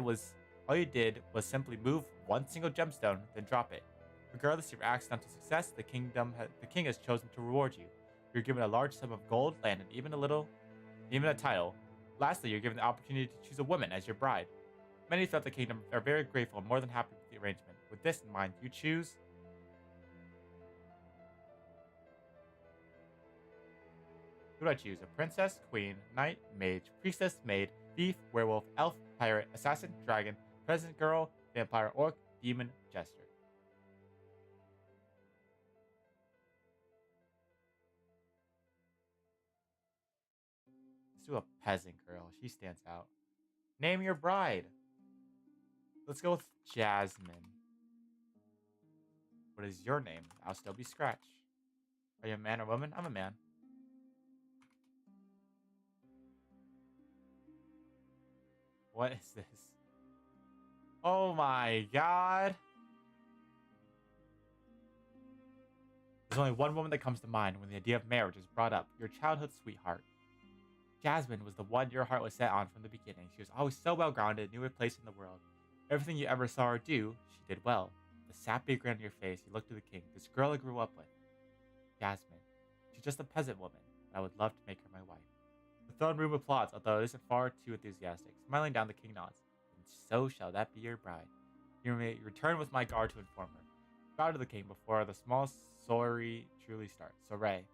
did was simply move one single gemstone, then drop it. Regardless of your accidental success, the king has chosen to reward you. You're given a large sum of gold, land, and even a title. Lastly, you're given the opportunity to choose a woman as your bride. Many throughout the kingdom are very grateful and more than happy with the arrangement. With this in mind, you choose. Who do I choose? A princess, queen, knight, mage, priestess, maid, thief, werewolf, elf, pirate, assassin, dragon, peasant girl, vampire, orc, demon, jester. Let's do a peasant girl. She stands out. Name your bride. Let's go with Jasmine. What is your name? I'll still be Scratch. Are you a man or woman? I'm a man. What is this? Oh my god. There's only one woman that comes to mind when the idea of marriage is brought up. Your childhood sweetheart. Jasmine was the one your heart was set on from the beginning. She was always so well-grounded, knew her place in the world. Everything you ever saw her do, she did well. The sappy grin on your face, you looked to the king. This girl I grew up with. Jasmine. She's just a peasant woman, and I would love to make her my wife. The throne room applauds, although it isn't far too enthusiastic. Smiling down, the king nods. And so shall that be your bride. You may return with my guard to inform her. Bow to the king before the small sorry truly starts. Soiree.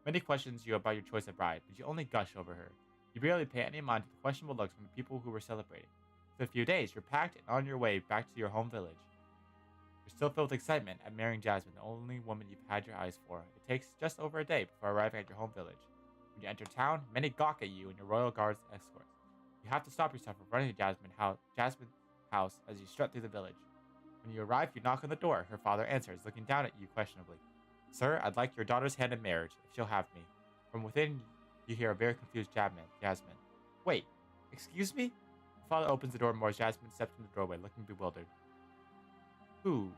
Many questions you about your choice of bride, but you only gush over her. You barely pay any mind to the questionable looks from the people who were celebrating. For a few days, you're packed and on your way back to your home village. You're still filled with excitement at marrying Jasmine, the only woman you've had your eyes for. It takes just over a day before arriving at your home village. When you enter town, many gawk at you and your royal guards escorts. You have to stop yourself from running to Jasmine's house as you strut through the village. When you arrive, you knock on the door. Her father answers, looking down at you questionably. Sir, I'd like your daughter's hand in marriage, if she'll have me. From within, you hear a very confused Jasmine. Wait, excuse me? The father opens the door more as Jasmine steps in the doorway, looking bewildered. Who?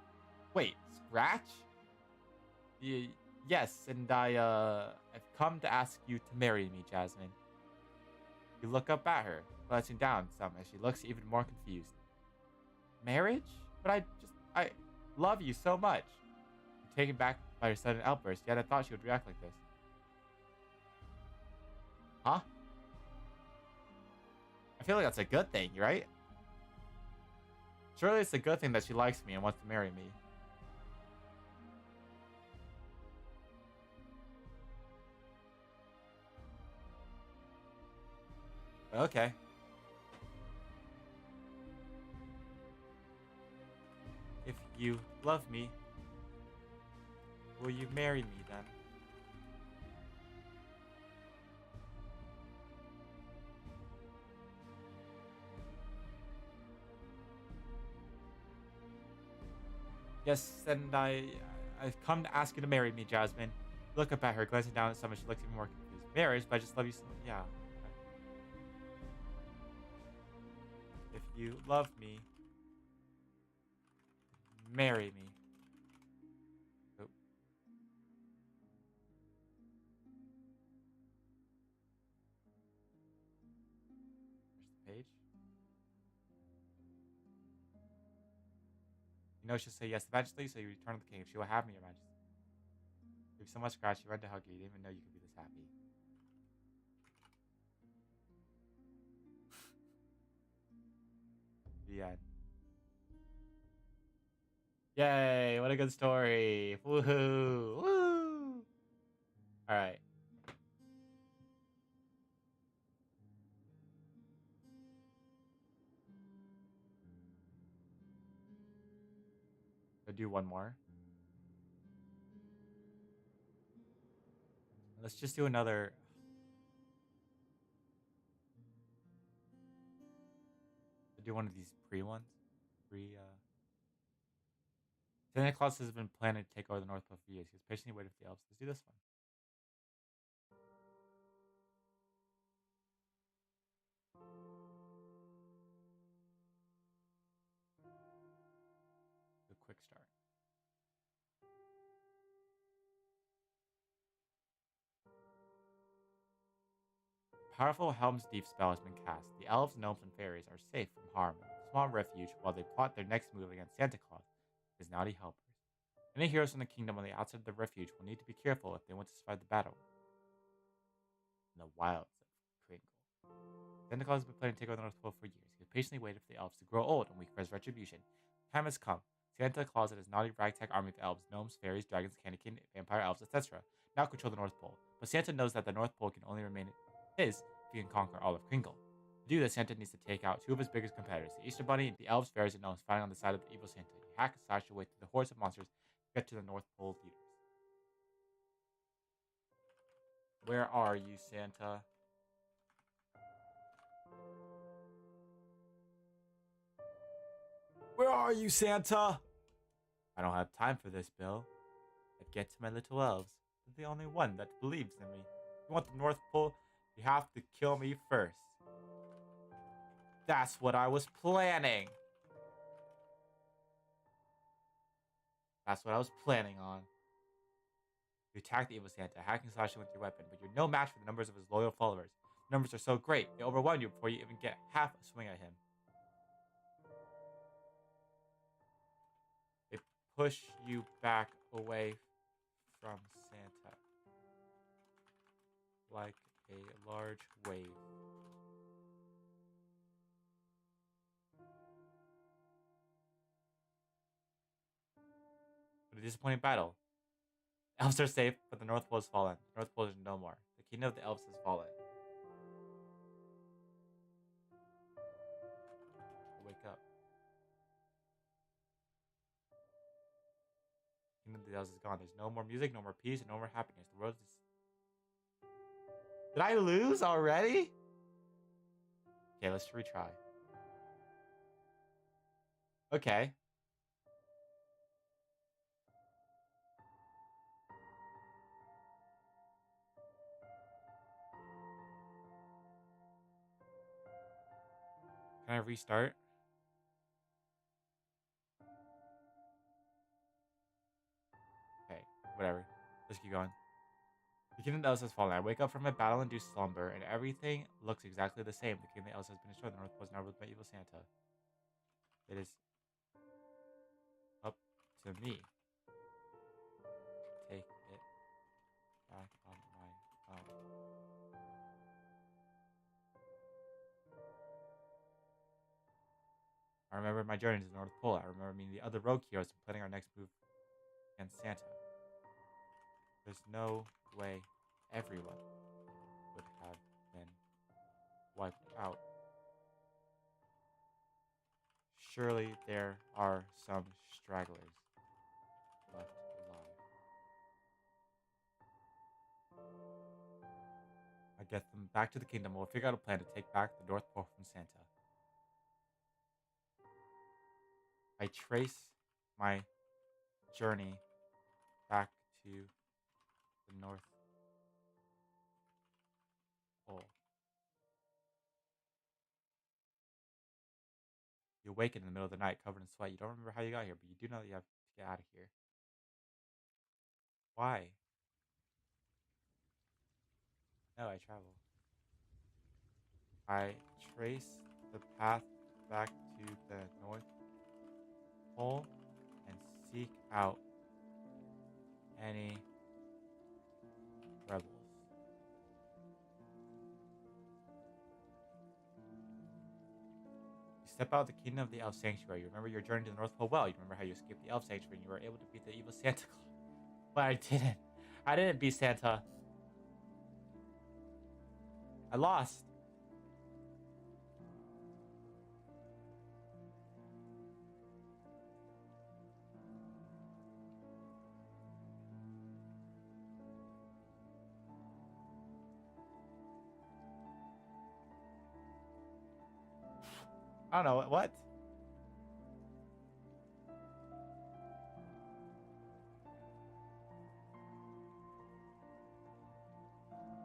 Wait, Scratch? Yes, and I've come to ask you to marry me, Jasmine. You look up at her, glancing down some as she looks even more confused. Marriage? But I love you so much. You're taken back by her sudden outburst, yet I thought she would react like this. Huh? I feel like that's a good thing, right? Surely it's a good thing that she likes me and wants to marry me. Okay. If you love me, will you marry me then? Yes, and I've come to ask you to marry me, Jasmine. Look up at her, glancing down at someone. She looks even more confused. Marriage, but I just love you so. Yeah. If you love me, marry me. Oh, there's the page. You know she'll say yes eventually, so you return to the king. If she will have me, your majesty. You've so much scratch, you run to hug you. You didn't even know you could be this happy. The end. Yay, what a good story. Woohoo. Woo. Alright. I'll do one more. Let's just do another. I'll do one of these pre ones. Santa Claus has been planning to take over the North Pole for years. He's patiently waiting for the elves. Let's do this one. A quick start. Powerful Helm's Deep spell has been cast. The elves, gnomes, and fairies are safe from harm. A small refuge while they plot their next move against Santa Claus, his naughty helpers. Any heroes from the kingdom on the outside of the refuge will need to be careful if they want to survive the battle in the wilds of Kringle. Santa Claus has been planning to take over the North Pole for years. He has patiently waited for the elves to grow old and weak for his retribution. Time has come. Santa Claus and his naughty ragtag army of elves, gnomes, fairies, dragons, candy cane, vampire elves, etc. now control the North Pole. But Santa knows that the North Pole can only remain his if he can conquer all of Kringle. To do this, Santa needs to take out two of his biggest competitors, the Easter Bunny and the elves, fairies, and gnomes fighting on the side of the evil Santa. He hack and slash your way through the hordes of monsters to get to the North Pole leaders. Where are you, Santa? Where are you, Santa? I don't have time for this, Bill. I'd get to my little elves. They're the only one that believes in me. If you want the North Pole, you have to kill me first. That's what I was planning. That's what I was planning on. You attack the evil Santa, hacking slashing with your weapon, but you're no match for the numbers of his loyal followers. The numbers are so great, they overwhelm you before you even get half a swing at him. They push you back away from Santa like a large wave. But a disappointing battle. Elves are safe, but the North Pole has fallen. The North Pole is no more. The kingdom of the elves has fallen. Wake up. The kingdom of the elves is gone. There's no more music, no more peace, and no more happiness. The world is. Did I lose already? Okay, let's retry. Okay. Can I restart? Okay, whatever. Let's keep going. The kingdom of the elves has fallen. I wake up from my battle-induced slumber, and everything looks exactly the same. The kingdom of the elves has been destroyed. The North Pole is now ruled by evil Santa. It is up to me to take it back on my own. I remember my journey to the North Pole. I remember meeting the other rogue heroes and planning our next move against Santa. There's no way everyone would have been wiped out. Surely there are some stragglers left alive. I get them back to the kingdom. We'll figure out a plan to take back the North Pole from Santa. I trace my journey back to the North Pole. You awaken in the middle of the night covered in sweat. You don't remember how you got here, but you do know that you have to get out of here. Why? No, I travel. I trace the path back to the North Pole and seek out any rebels. You step out of the kingdom of the Elf Sanctuary. You remember your journey to the North Pole well. You remember how you escaped the Elf Sanctuary and you were able to beat the evil Santa Claus. But I didn't. I didn't beat Santa. I lost. I don't know. What?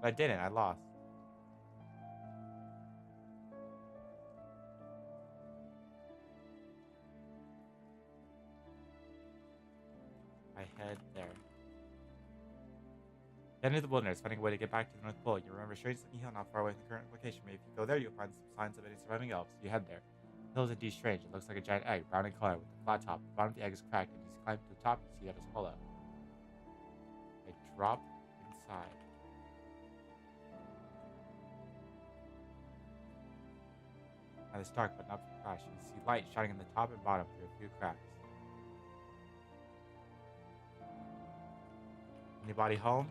But I didn't. I lost. I head there. Then into the wilderness, finding a way to get back to the North Pole. You remember strange looking hill not far away from the current location. Maybe if you go there, you'll find some signs of any surviving elves. You head there. The hill is indeed strange. It looks like a giant egg, brown in color, with a flat top. The bottom of the egg is cracked, and as you climb to the top, you see that it's hollow. I drop inside. Now it's dark, but not from crash. You can see light shining on the top and bottom through a few cracks. Anybody home?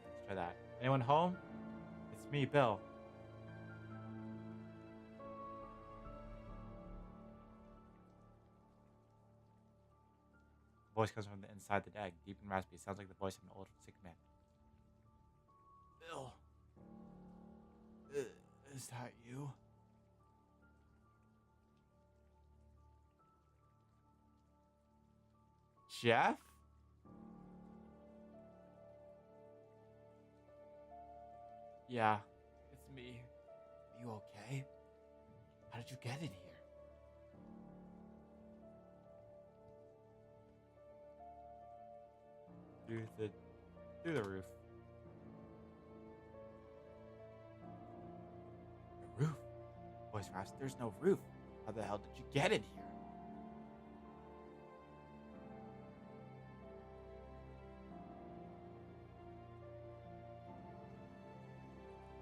Let's try that. Anyone home? It's me, Bill. The voice comes from the inside the egg, deep and raspy. It sounds like the voice of an old, sick man. Bill. Is that you? Jeff? Yeah, it's me. You okay? How did you get in here? Through the roof. The roof? Voice rasped. There's no roof. How the hell did you get in here?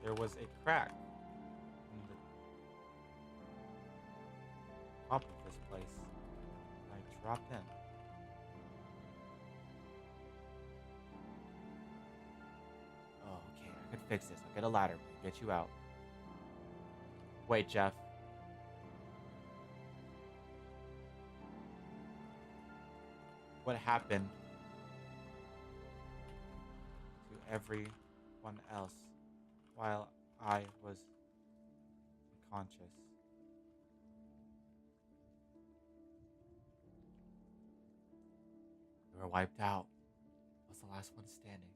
There was a crack in the top of this place. I dropped in. Oh, okay, I can fix this. I'll get a ladder. We'll get you out. Wait, Jeff. What happened to everyone else while I was unconscious? We were wiped out. I was the last one standing.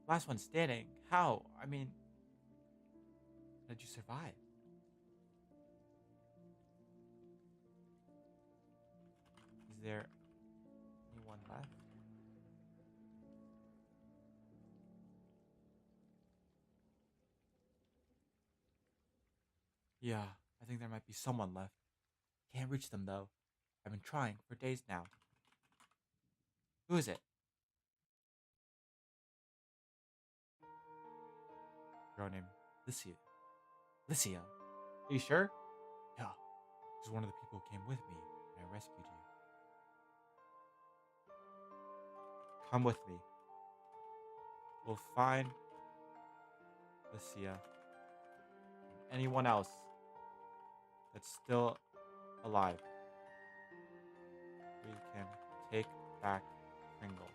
Last one standing? How? I mean, how did you survive? Is there anyone left? Yeah, I think there might be someone left. Can't reach them though. I've been trying for days now. Who is it? Girl named Lycia. Lycia. Are you sure? Yeah. She's one of the people who came with me when I rescued you. Come with me. We'll find Lycia and anyone else that's still alive. we can take back Kringle.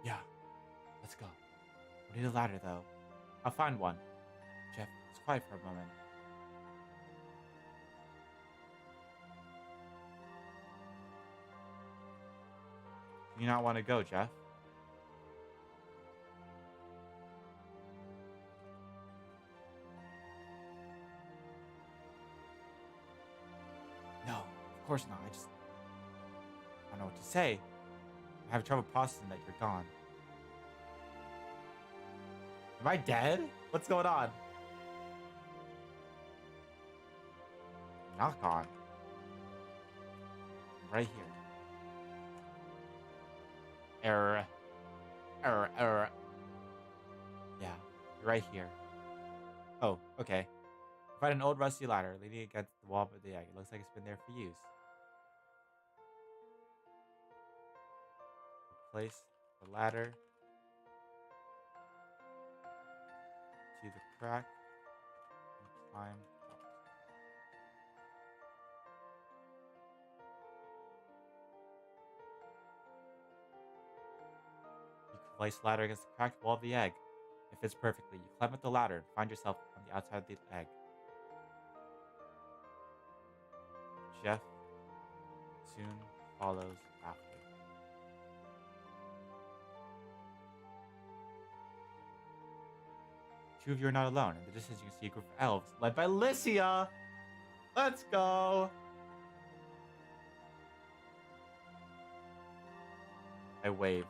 Yeah, let's go. We need a ladder, though. I'll find one. Jeff, it's quiet for a moment. Do you not want to go, Jeff? No, of course not. I don't know what to say. I have trouble processing that you're gone. Am I dead? What's going on? I'm not gone. I'm right here. Error. Error. Error. Yeah, you're right here. Oh, okay. Find an old rusty ladder leaning against the wall of the egg. It looks like it's been there for use. Place the ladder to the crack and climb up. You place the ladder against the cracked wall of the egg. It fits perfectly. You climb up the ladder and find yourself on the outside of the egg. Jeff soon follows after. Two of you are not alone. In the distance, you can see a group of elves led by Lycia. Let's go. I wave.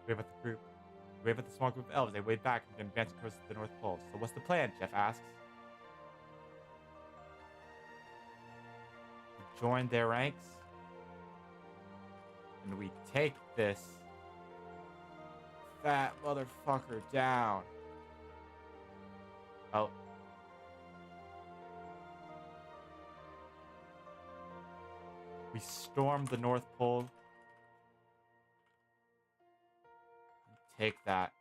Wave at the group. Wave at the small group of elves. They wave back and advance across the North Pole. So what's the plan? Jeff asks. We join their ranks. And we take this fat motherfucker down. Oh. We storm the North Pole. And take that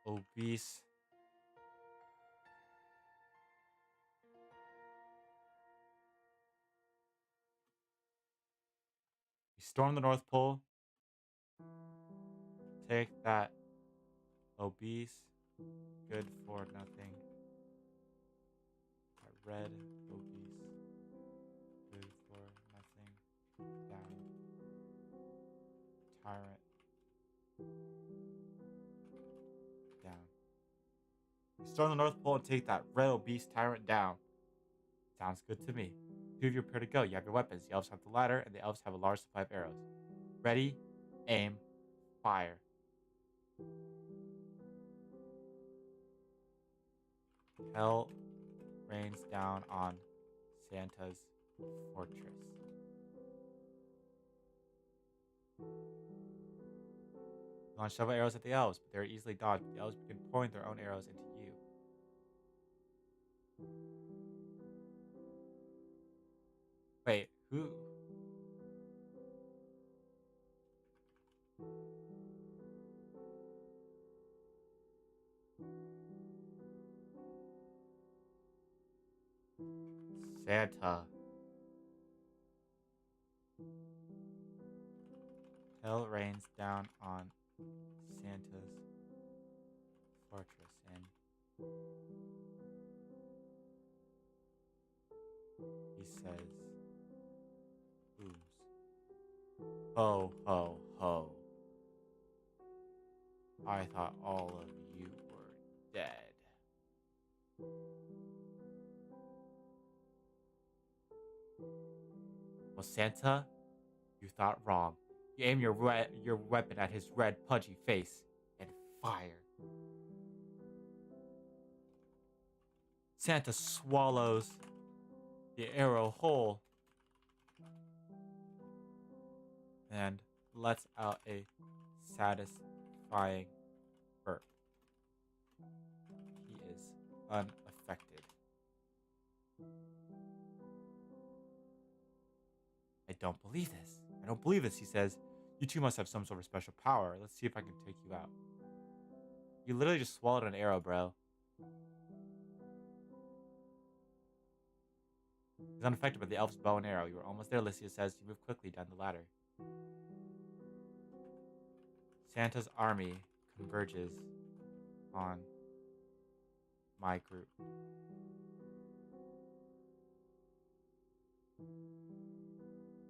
obese We storm the North Pole. Take that obese, good for nothing. That red, obese, good for nothing. Down. Tyrant. Down. We storm the North Pole and take that red, obese tyrant down. Sounds good to me. Two of you prepare to go. You have your weapons. The elves have the ladder, and the elves have a large supply of arrows. Ready, aim, fire. Hell rains down on Santa's fortress. Launch several arrows at the elves, but they are easily dodged. The elves begin pouring their own arrows into you. Wait, who? Santa. Hell rains down on Santa's fortress, and he says, "Booms. Ho, ho, ho. I thought all of you were dead." Well, Santa, you thought wrong. You aim your weapon at his red, pudgy face and fire. Santa swallows the arrow whole and lets out a satisfying burp. He is unaffected. I don't believe this. I don't believe this, he says. You two must have some sort of special power. Let's see if I can take you out. You literally just swallowed an arrow, bro. He's unaffected by the elf's bow and arrow. You are almost there, Lycia says. You move quickly down the ladder. Santa's army converges on my group.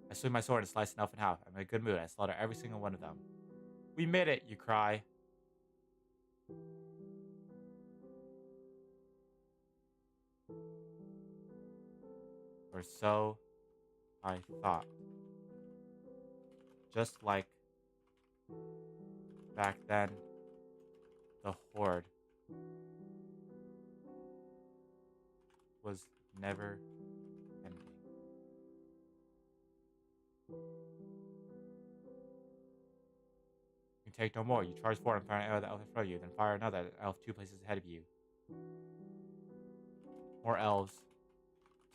I swing my sword and slice an elf in half. I'm in a good mood. I slaughter every single one of them. We made it, you cry. Or so I thought. Just like back then, the horde was never ending. You can take no more. You charge forward and fire an arrow at the elf in front of you, then fire another at the elf 2 places ahead of you. More elves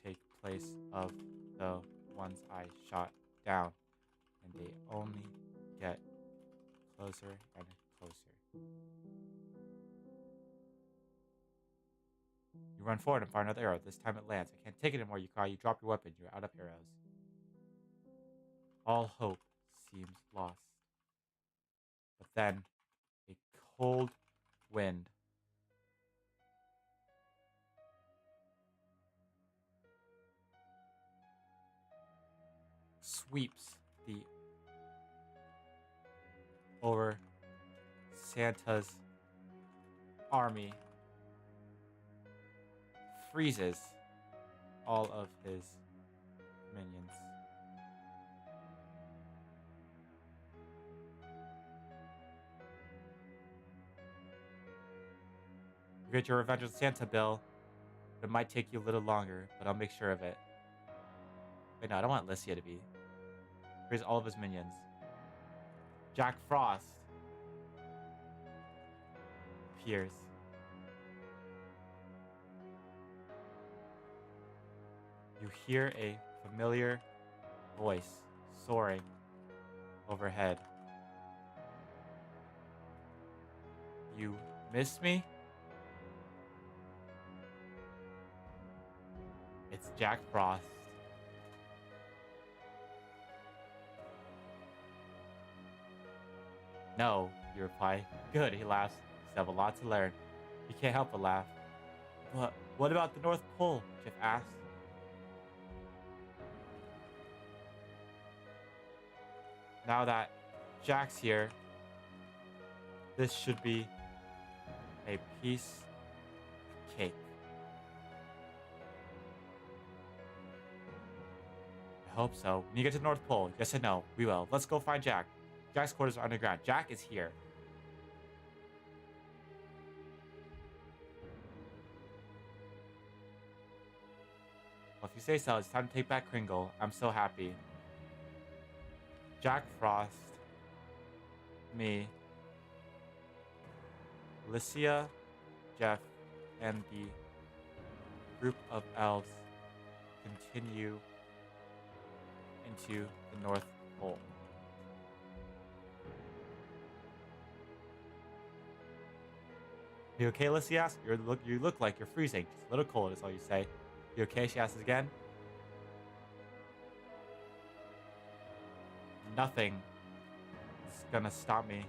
take place of the ones I shot down, and they only get closer and closer. You run forward and fire another arrow. This time it lands. I can't take it anymore, you cry. You drop your weapon. You're out of arrows. All hope seems lost. But then, a cold wind sweeps the over Santa's army, freezes all of his minions. You get your revenge on Santa, Bill. It might take you a little longer, but I'll make sure of it. Wait, no, I don't want Lycia to be. Freeze all of his minions. Jack Frost appears. You hear a familiar voice soaring overhead. You miss me? It's Jack Frost. No, you reply. Good, he laughs. You have a lot to learn. You can't help but laugh. But what about the North Pole? Jeff asks. Now that Jack's here, this should be a piece of cake. I hope so. When you get to the North Pole, yes and no, we will. Let's go find Jack. Jack's quarters are underground. Jack is here. Well, if you say so, it's time to take back Kringle. I'm so happy. Jack Frost, me, Lycia, Jeff, and the group of elves continue into the North Pole. You okay, Lycia asks? You look like you're freezing. Just a little cold is all you say. You okay? She asks again. Nothing is gonna stop me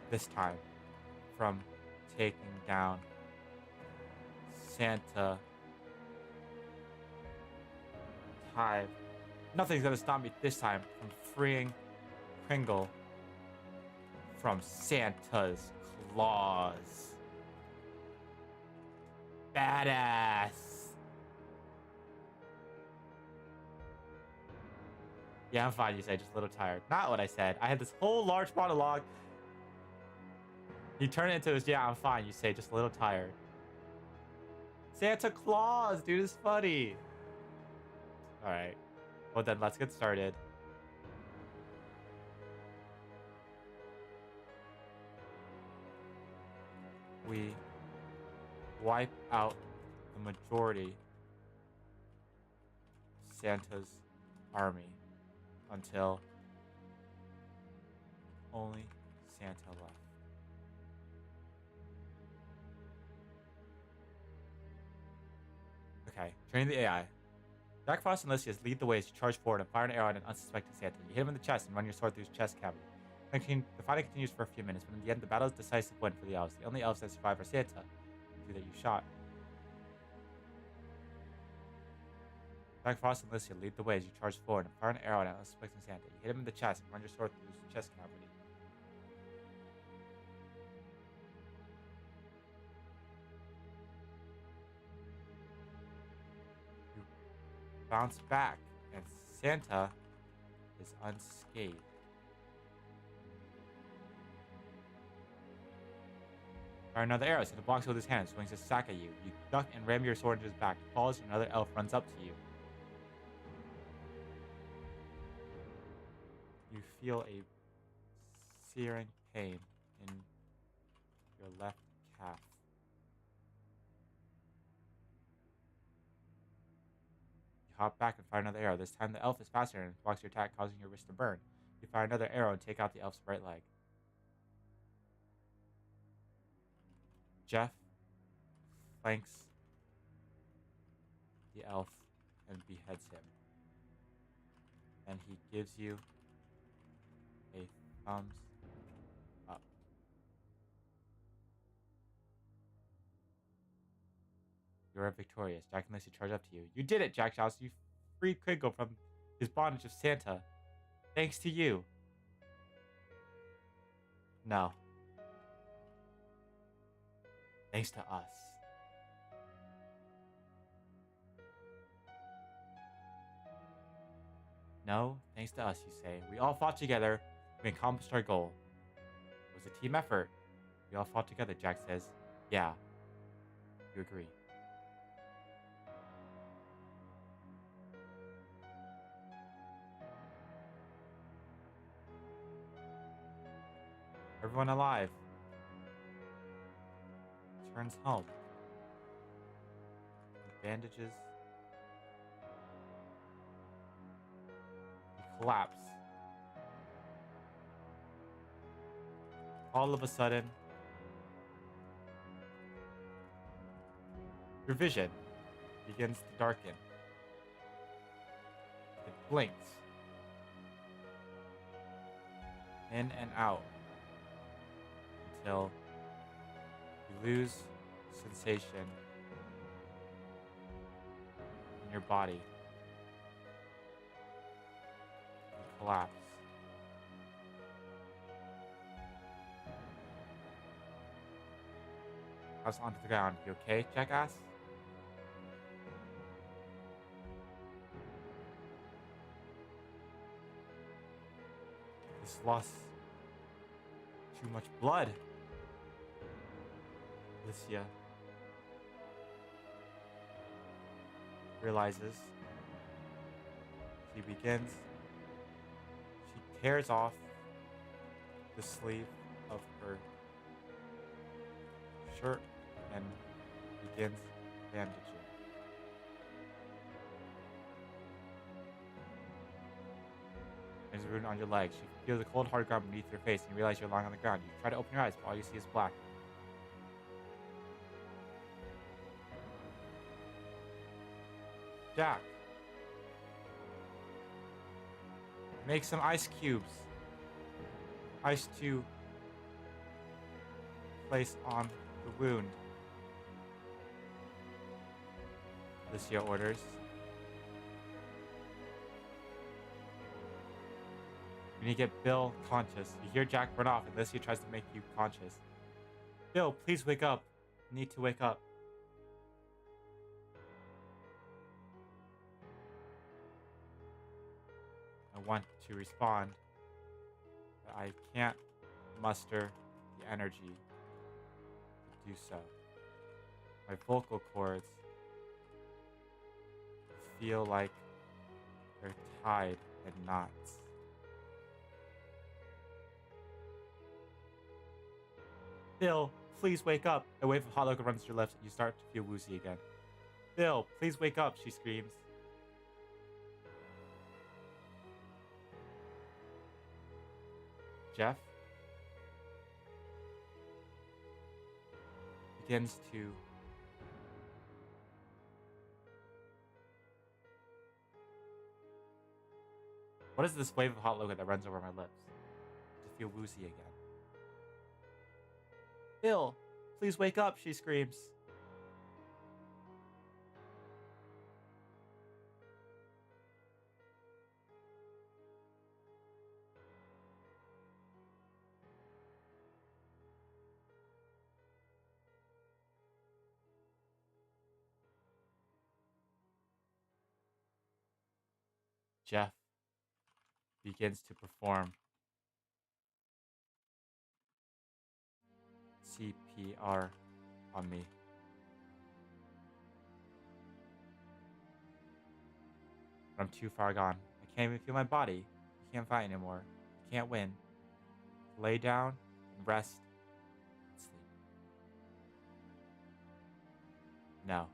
this time from taking down Santa Hive. Nothing's gonna stop me this time from freeing Kringle from Santa's claws. Badass. Yeah, I'm fine, you say, just a little tired. Not what I said. I had this whole large monologue. You turn it into this, yeah, I'm fine, you say, just a little tired. Santa Claus, dude, is funny. Alright. Well then, let's get started. We wipe out the majority of Santa's army until only Santa left. Okay, training the AI. Jack Frost and Lysias lead the way as you charge forward and fire an arrow at an unsuspecting Santa. You hit him in the chest and run your sword through his chest cavity. The fighting continues for a few minutes, but in the end, the battle is decisive win for the elves. The only elves that survive are Santa, the two that you shot. Jack Frost and Lysia lead the way as you charge forward and fire an arrow at an unsuspecting Santa. You hit him in the chest and run your sword through his chest cavity. You bounce back, and Santa is unscathed. Fire another arrow. Santa blocks with his hand and swings his sack at you. You duck and ram your sword into his back. He falls, and another elf runs up to you. You feel a searing pain in your left calf. You hop back and fire another arrow. This time the elf is faster and blocks your attack, causing your wrist to burn. You fire another arrow and take out the elf's right leg. Jeff flanks the elf and beheads him. And he gives you a thumbs up. You are victorious. Jack and Lacey charge up to you. You did it, Jack shouts. You freed Crinkle from his bondage of Santa. Thanks to you. No. Thanks to us. No, thanks to us, you say. We all fought together. We accomplished our goal. It was a team effort. We all fought together, Jack says. Yeah. You agree. Everyone alive turns home. The bandages. You collapse. All of a sudden, your vision begins to darken. It blinks. In and out. Until you lose sensation in your body. You collapse. Collapse onto the ground. You okay, Jackass? This lost too much blood. Alicia realizes. She begins. She tears off the sleeve of her shirt and begins bandaging. There's a wound on your leg. She feels the cold, hard ground beneath your face, and you realize you're lying on the ground. You try to open your eyes, but all you see is black. Jack, make some ice cubes. Ice to place on the wound. Alicia orders. We need to get Bill conscious. You hear Jack run off, and Alicia tries to make you conscious. Bill, please wake up. You need to wake up. I want to respond, but I can't muster the energy to do so. My vocal cords feel like they're tied in knots. Bill, please wake up. A wave of hot liquor runs to your lips and you start to feel woozy again. Bill, please wake up, she screams. Jeff, begins to What is this wave of hot liquid that runs over my lips? To feel woozy again. Bill, please wake up, she screams. Jeff begins to perform CPR on me. But I'm too far gone. I can't even feel my body. You can't fight anymore. You can't win. Lay down and rest and sleep. No.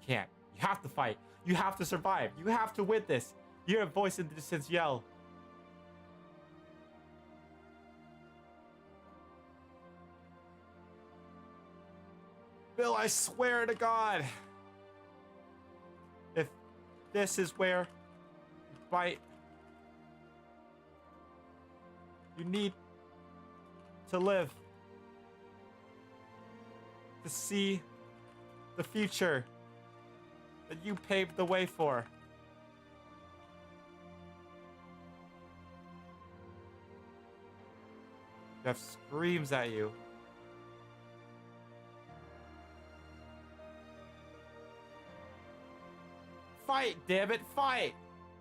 You can't. You have to fight. You have to survive. You have to win this. You hear a voice in the distance yell. Bill, I swear to God. If this is where you fight, you need to live. To see the future that you paved the way for. Jeff screams at you. Fight, damn it, fight!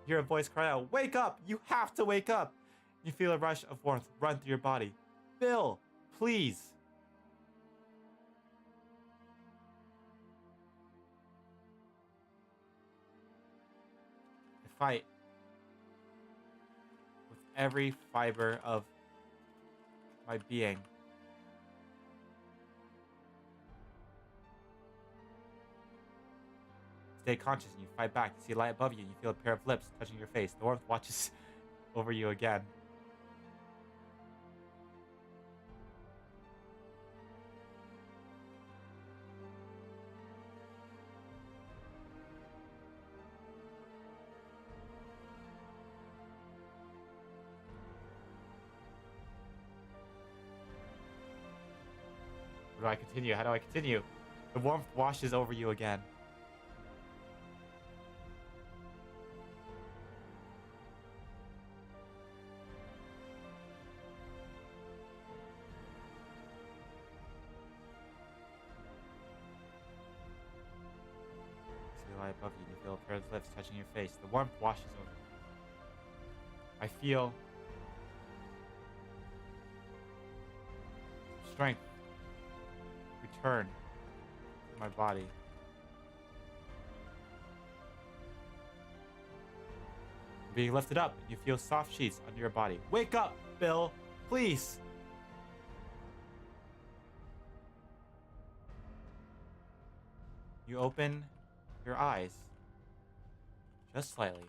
You hear a voice cry out, wake up! You have to wake up! You feel a rush of warmth run through your body. Bill, please! I fight with every fiber of my being. Stay conscious and you fight back. You see a light above you and you feel a pair of lips touching your face. The warmth watches over you again. How do I continue? How do I continue? The warmth washes over you again. See the light above you and you feel a pair of lips touching your face. The warmth washes over you. I feel strength return to my body. I'm being lifted up and you feel soft sheets under your body. Wake up, Bill, please. You open your eyes just slightly,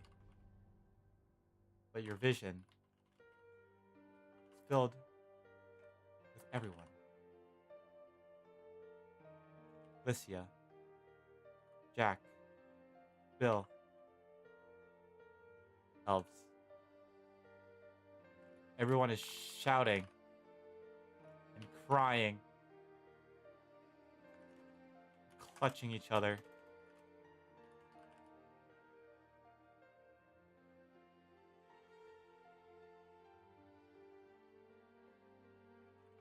but your vision is filled with everyone. Licia, Jack, Bill, elves. Everyone is shouting and crying, clutching each other.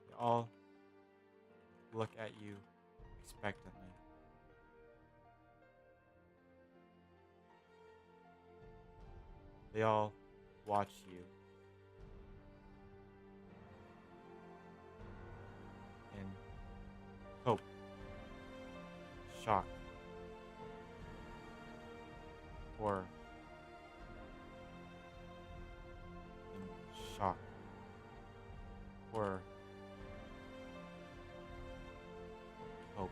They all look at you expectantly. They all watch you in hope, shock, horror, in shock, horror, hope.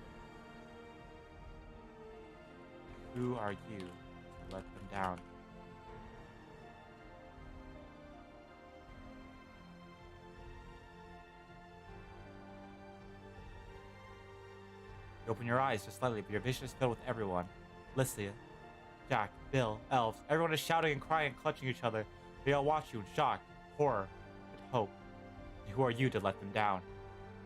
Who are you to let them down? Open your eyes just slightly, but your vision is filled with everyone. Licia, Jack, Bill, elves, everyone is shouting and crying and clutching each other. They all watch you in shock, horror, and hope. And who are you to let them down?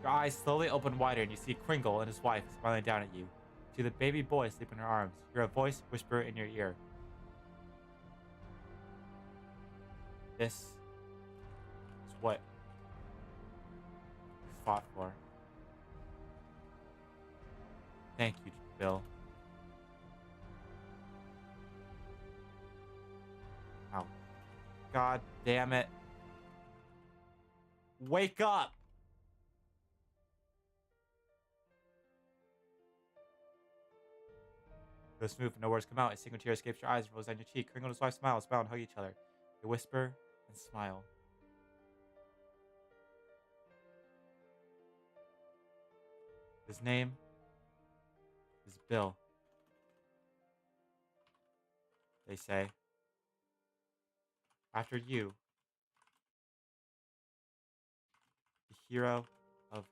Your eyes slowly open wider and you see Kringle and his wife smiling down at you. You see the baby boy sleep in her arms. You hear a voice whisper in your ear. This is what you fought for. Thank you, Bill. Oh, God damn it. Wake up! Go smooth, no words come out. A single tear escapes your eyes and rolls down your cheek. Kringle and his wife smile and hug each other. They whisper and smile. His name is Bill. They say. After you, the hero of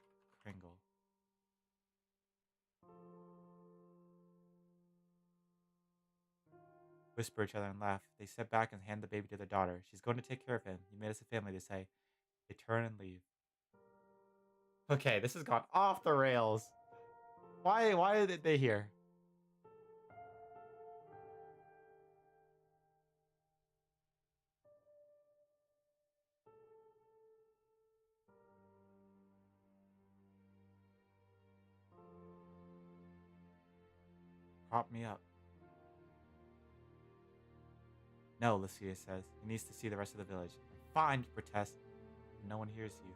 Kringle. Whisper each other and laugh. They step back and hand the baby to their daughter. She's going to take care of him. You made us a family, they say. They turn and leave. Okay, this has gone off the rails. Why are they here? Prop me up. No, Licia says. He needs to see the rest of the village. Fine, you protest. No one hears you.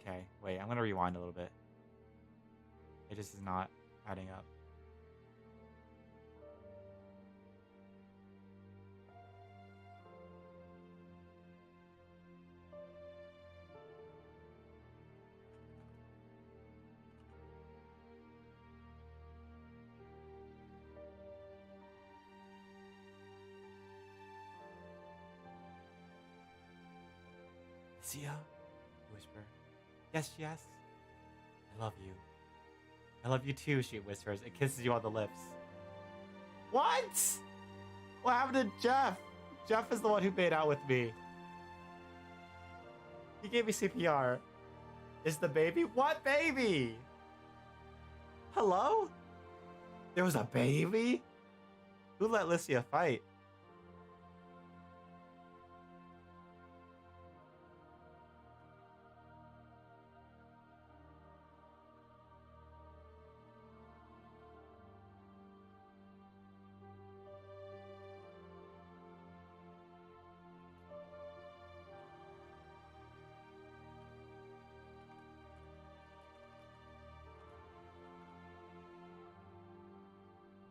Okay, wait, I'm gonna rewind a little bit. It just is not adding up. Sia? You whisper. Yes, yes. I love you. I love you too, she whispers and kisses you on the lips. What? What happened to Jeff? Jeff is the one who made out with me. He gave me CPR. Is the baby? What baby? Hello? There was a baby? Who let Licia fight?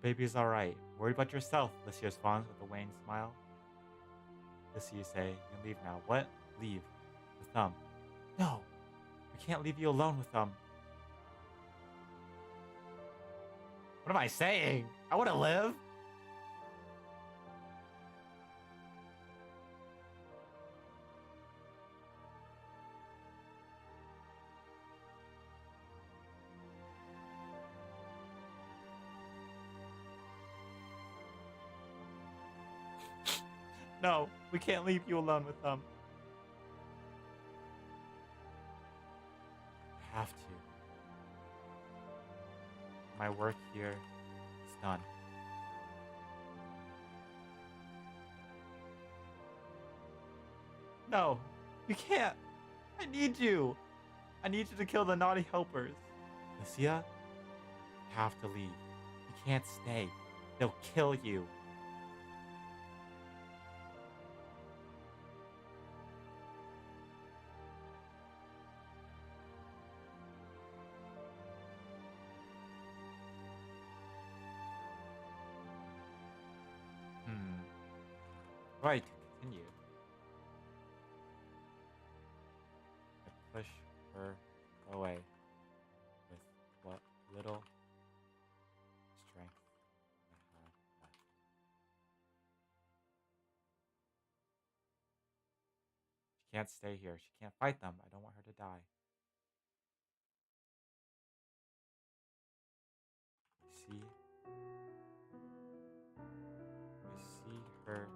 Baby's alright. Worry about yourself, Licia responds with a wan smile. Licia, you say, you can leave now. What? Leave. With Thumb. No! We can't leave you alone with Thumb. What am I saying? I want to live? No, we can't leave you alone with them. I have to. My work here is done. No, you can't. I need you. I need you to kill the naughty helpers. Licia, you have to leave. You can't stay. They'll kill you. Right, continue. push her away with what little strength I have left. She can't stay here. She can't fight them. I don't want her to die. I see her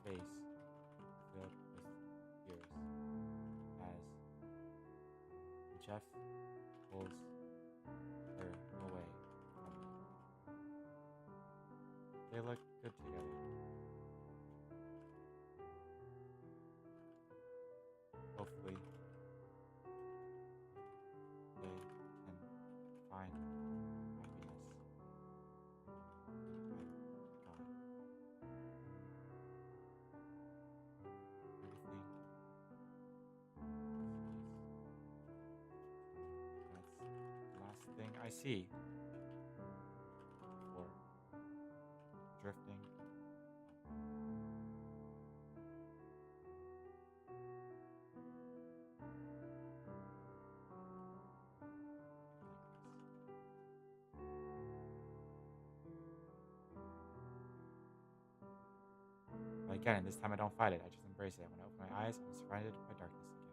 face filled with tears as Jeff pulls her away from me. They look good together. Hopefully, they can find happiness in God. Everything is that's the last thing I see before drifting. But again, this time I don't fight it. I just embrace it. When I open my eyes, I'm surrounded by darkness again.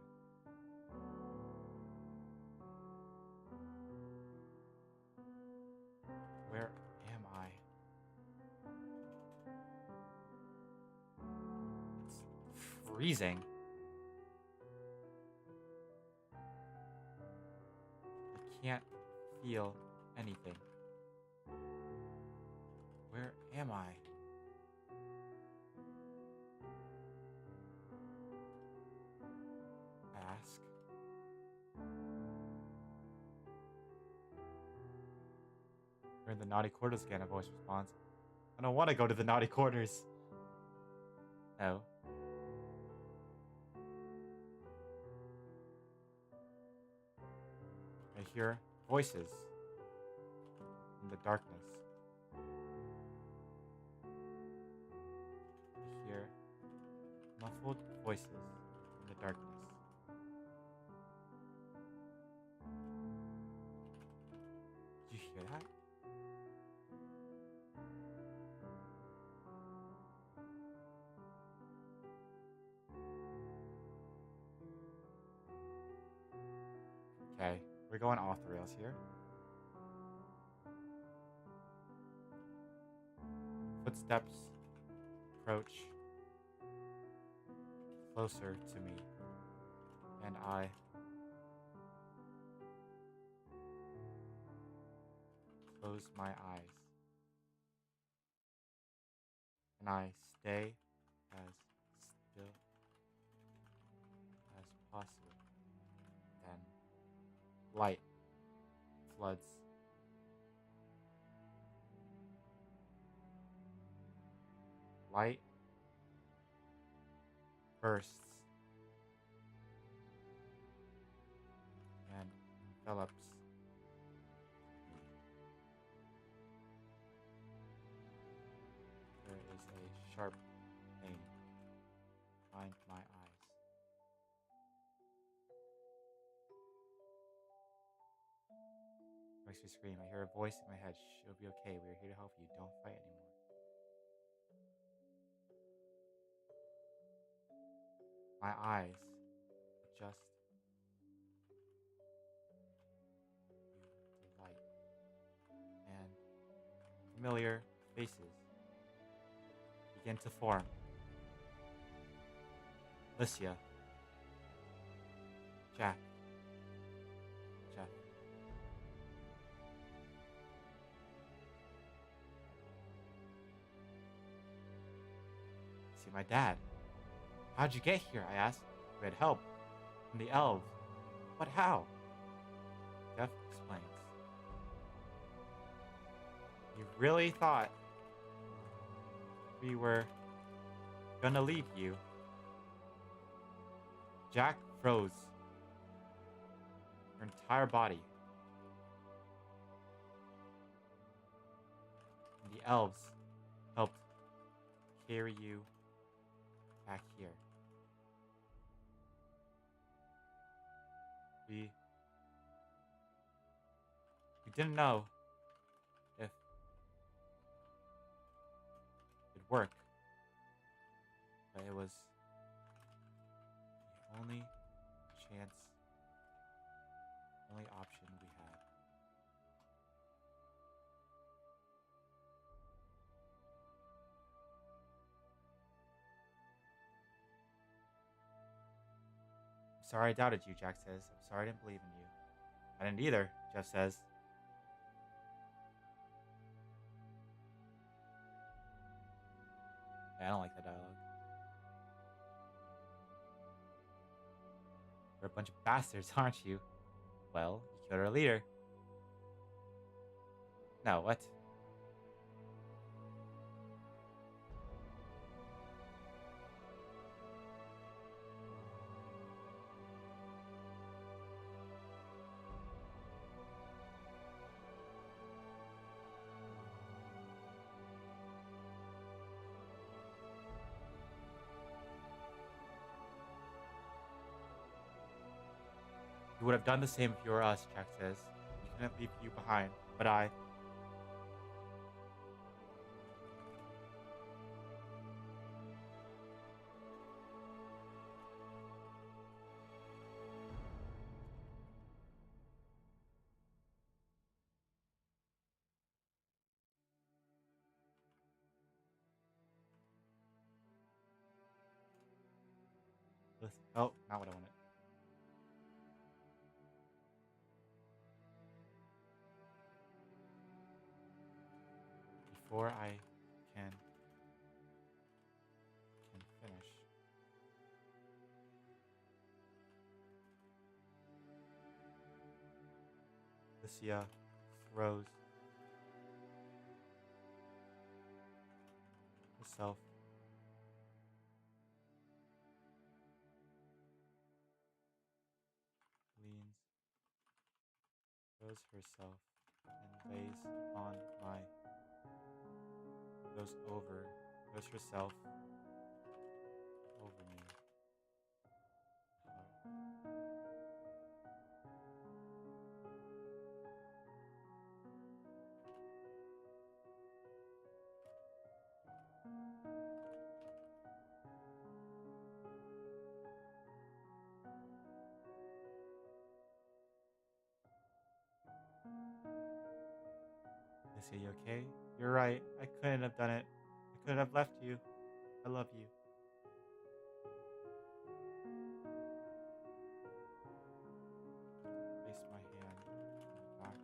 Where am I? It's freezing. I can't feel anything. Where am I? I ask. We're in the naughty quarters again, a voice responds. I don't want to go to the naughty corners. No. I hear voices in the darkness. I hear muffled voices in the darkness. Did you hear that? Okay, we're going off the rails here. Footsteps approach closer to me, and I close my eyes, and I stay as still as possible. Then light floods. Light bursts and envelops me. There is a sharp pain behind my eyes. Makes me scream. I hear a voice in my head. Shh, it'll be okay. We're here to help you. Don't fight anymore. My eyes adjust to light, and familiar faces begin to form. Licia, Jack, Jeff. See my dad. How'd you get here? I asked. We had help from the elves. But how? Jeff explains. You really thought we were gonna leave you? Jack froze. Her entire body. And the elves helped carry you back here. We we didn't know if it'd work, but it was the chance, only option we had. I'm sorry I doubted you, Jack says. I'm sorry I didn't believe in you. I didn't either, Jeff says. Yeah, I don't like that dialogue. You're a bunch of bastards, aren't you? Well, you killed our leader. No, what? You would have done the same if you were us, Jack says. We couldn't leave you behind, but I. Oh, not what I wanted. Before I can finish. Lucia throws herself leans, throws herself and lays on my throws herself over me. Lucia, you okay? You're right. I couldn't have done it. I couldn't have left you. I love you. Place my hand on the back.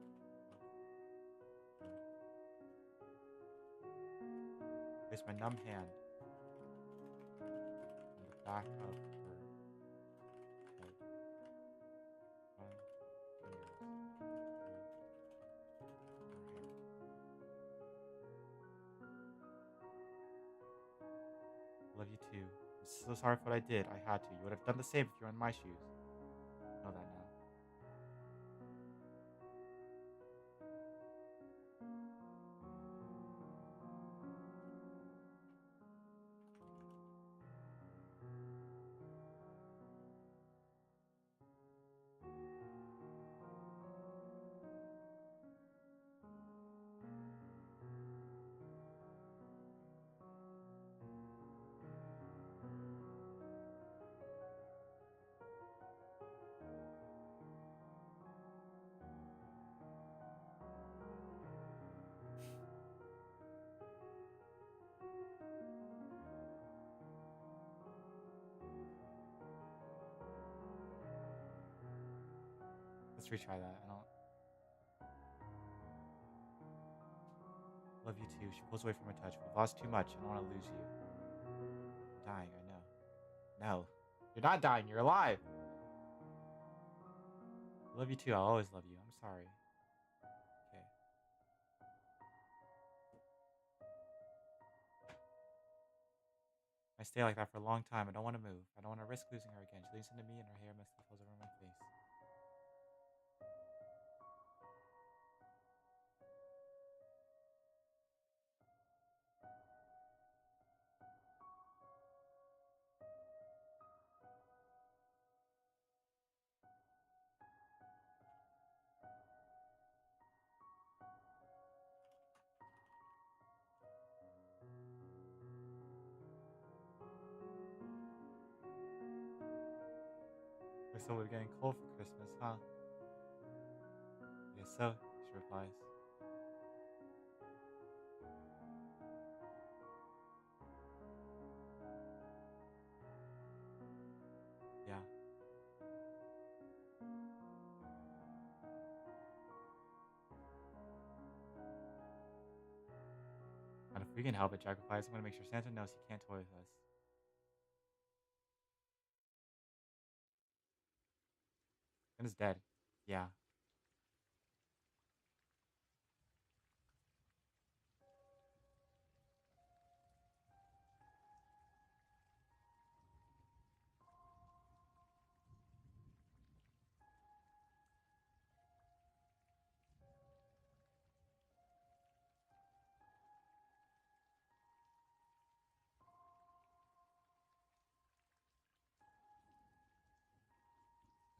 Place my numb hand on the back of her head. Run fingers through her hair. I love you too. I'm so sorry for what I did. I had to. You would have done the same if you were in my shoes. I know that now. Let's retry that. I don't love you too. She pulls away from my touch. We've lost too much. I don't want to lose you. I'm dying, I know. No. You're not dying, you're alive. I love you too. I'll always love you. I'm sorry. Okay. I stay like that for a long time. I don't want to move. I don't want to risk losing her again. She leans into me and her hair mostly falls over my face. So we're getting cold for Christmas, huh? I guess so, she replies. Yeah. And if we can help it, Jack replies, I'm gonna make sure Santa knows he can't toy with us. Santa's dead. Yeah.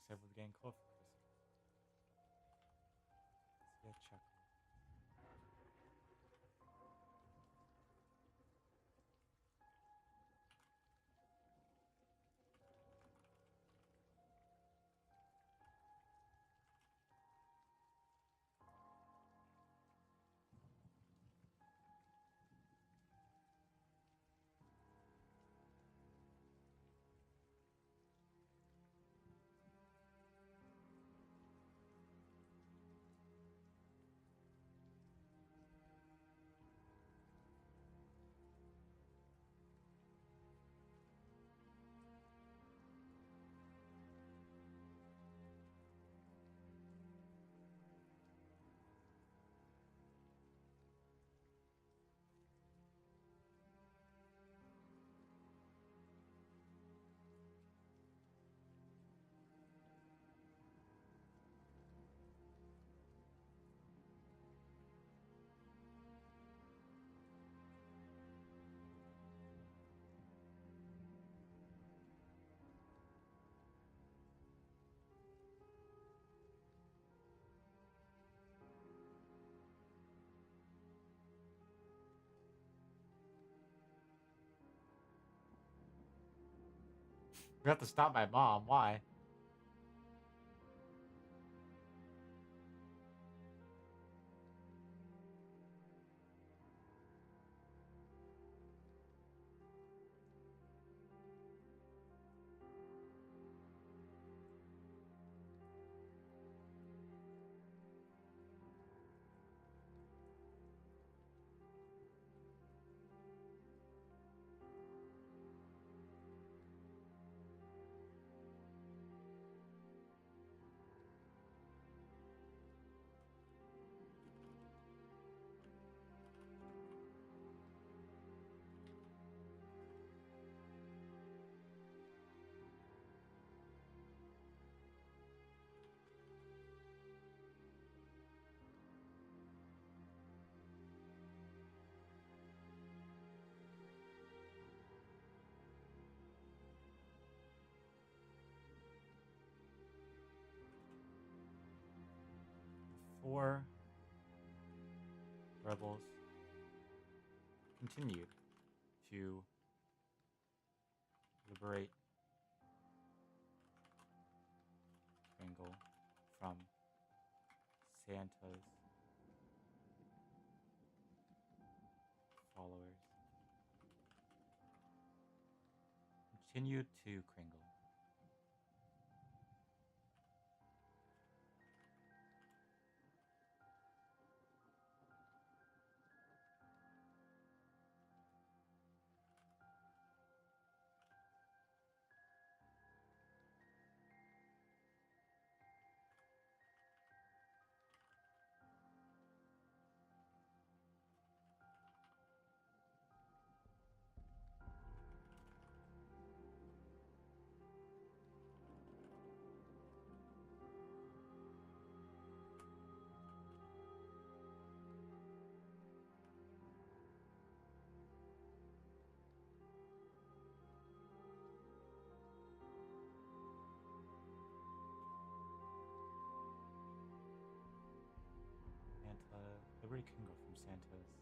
So we're getting cold for Christmas. Let's get chuckle. 'We have to stop my mom. Why? Four rebels continued to liberate Kringle from Santa's followers. Continued to Kringle. Santa liberate Kringle from Santa's prisoners.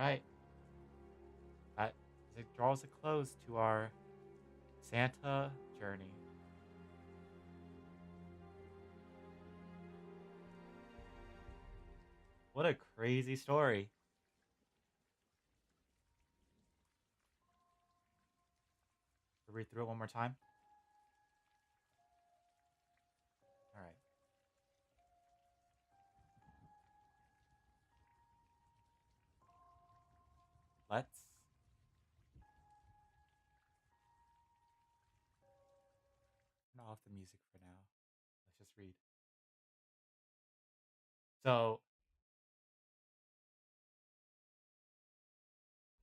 right. That it draws a close to our Santa journey. What a crazy story. Read through it one more time. All right. Let's turn off the music for now. Let's just read. So,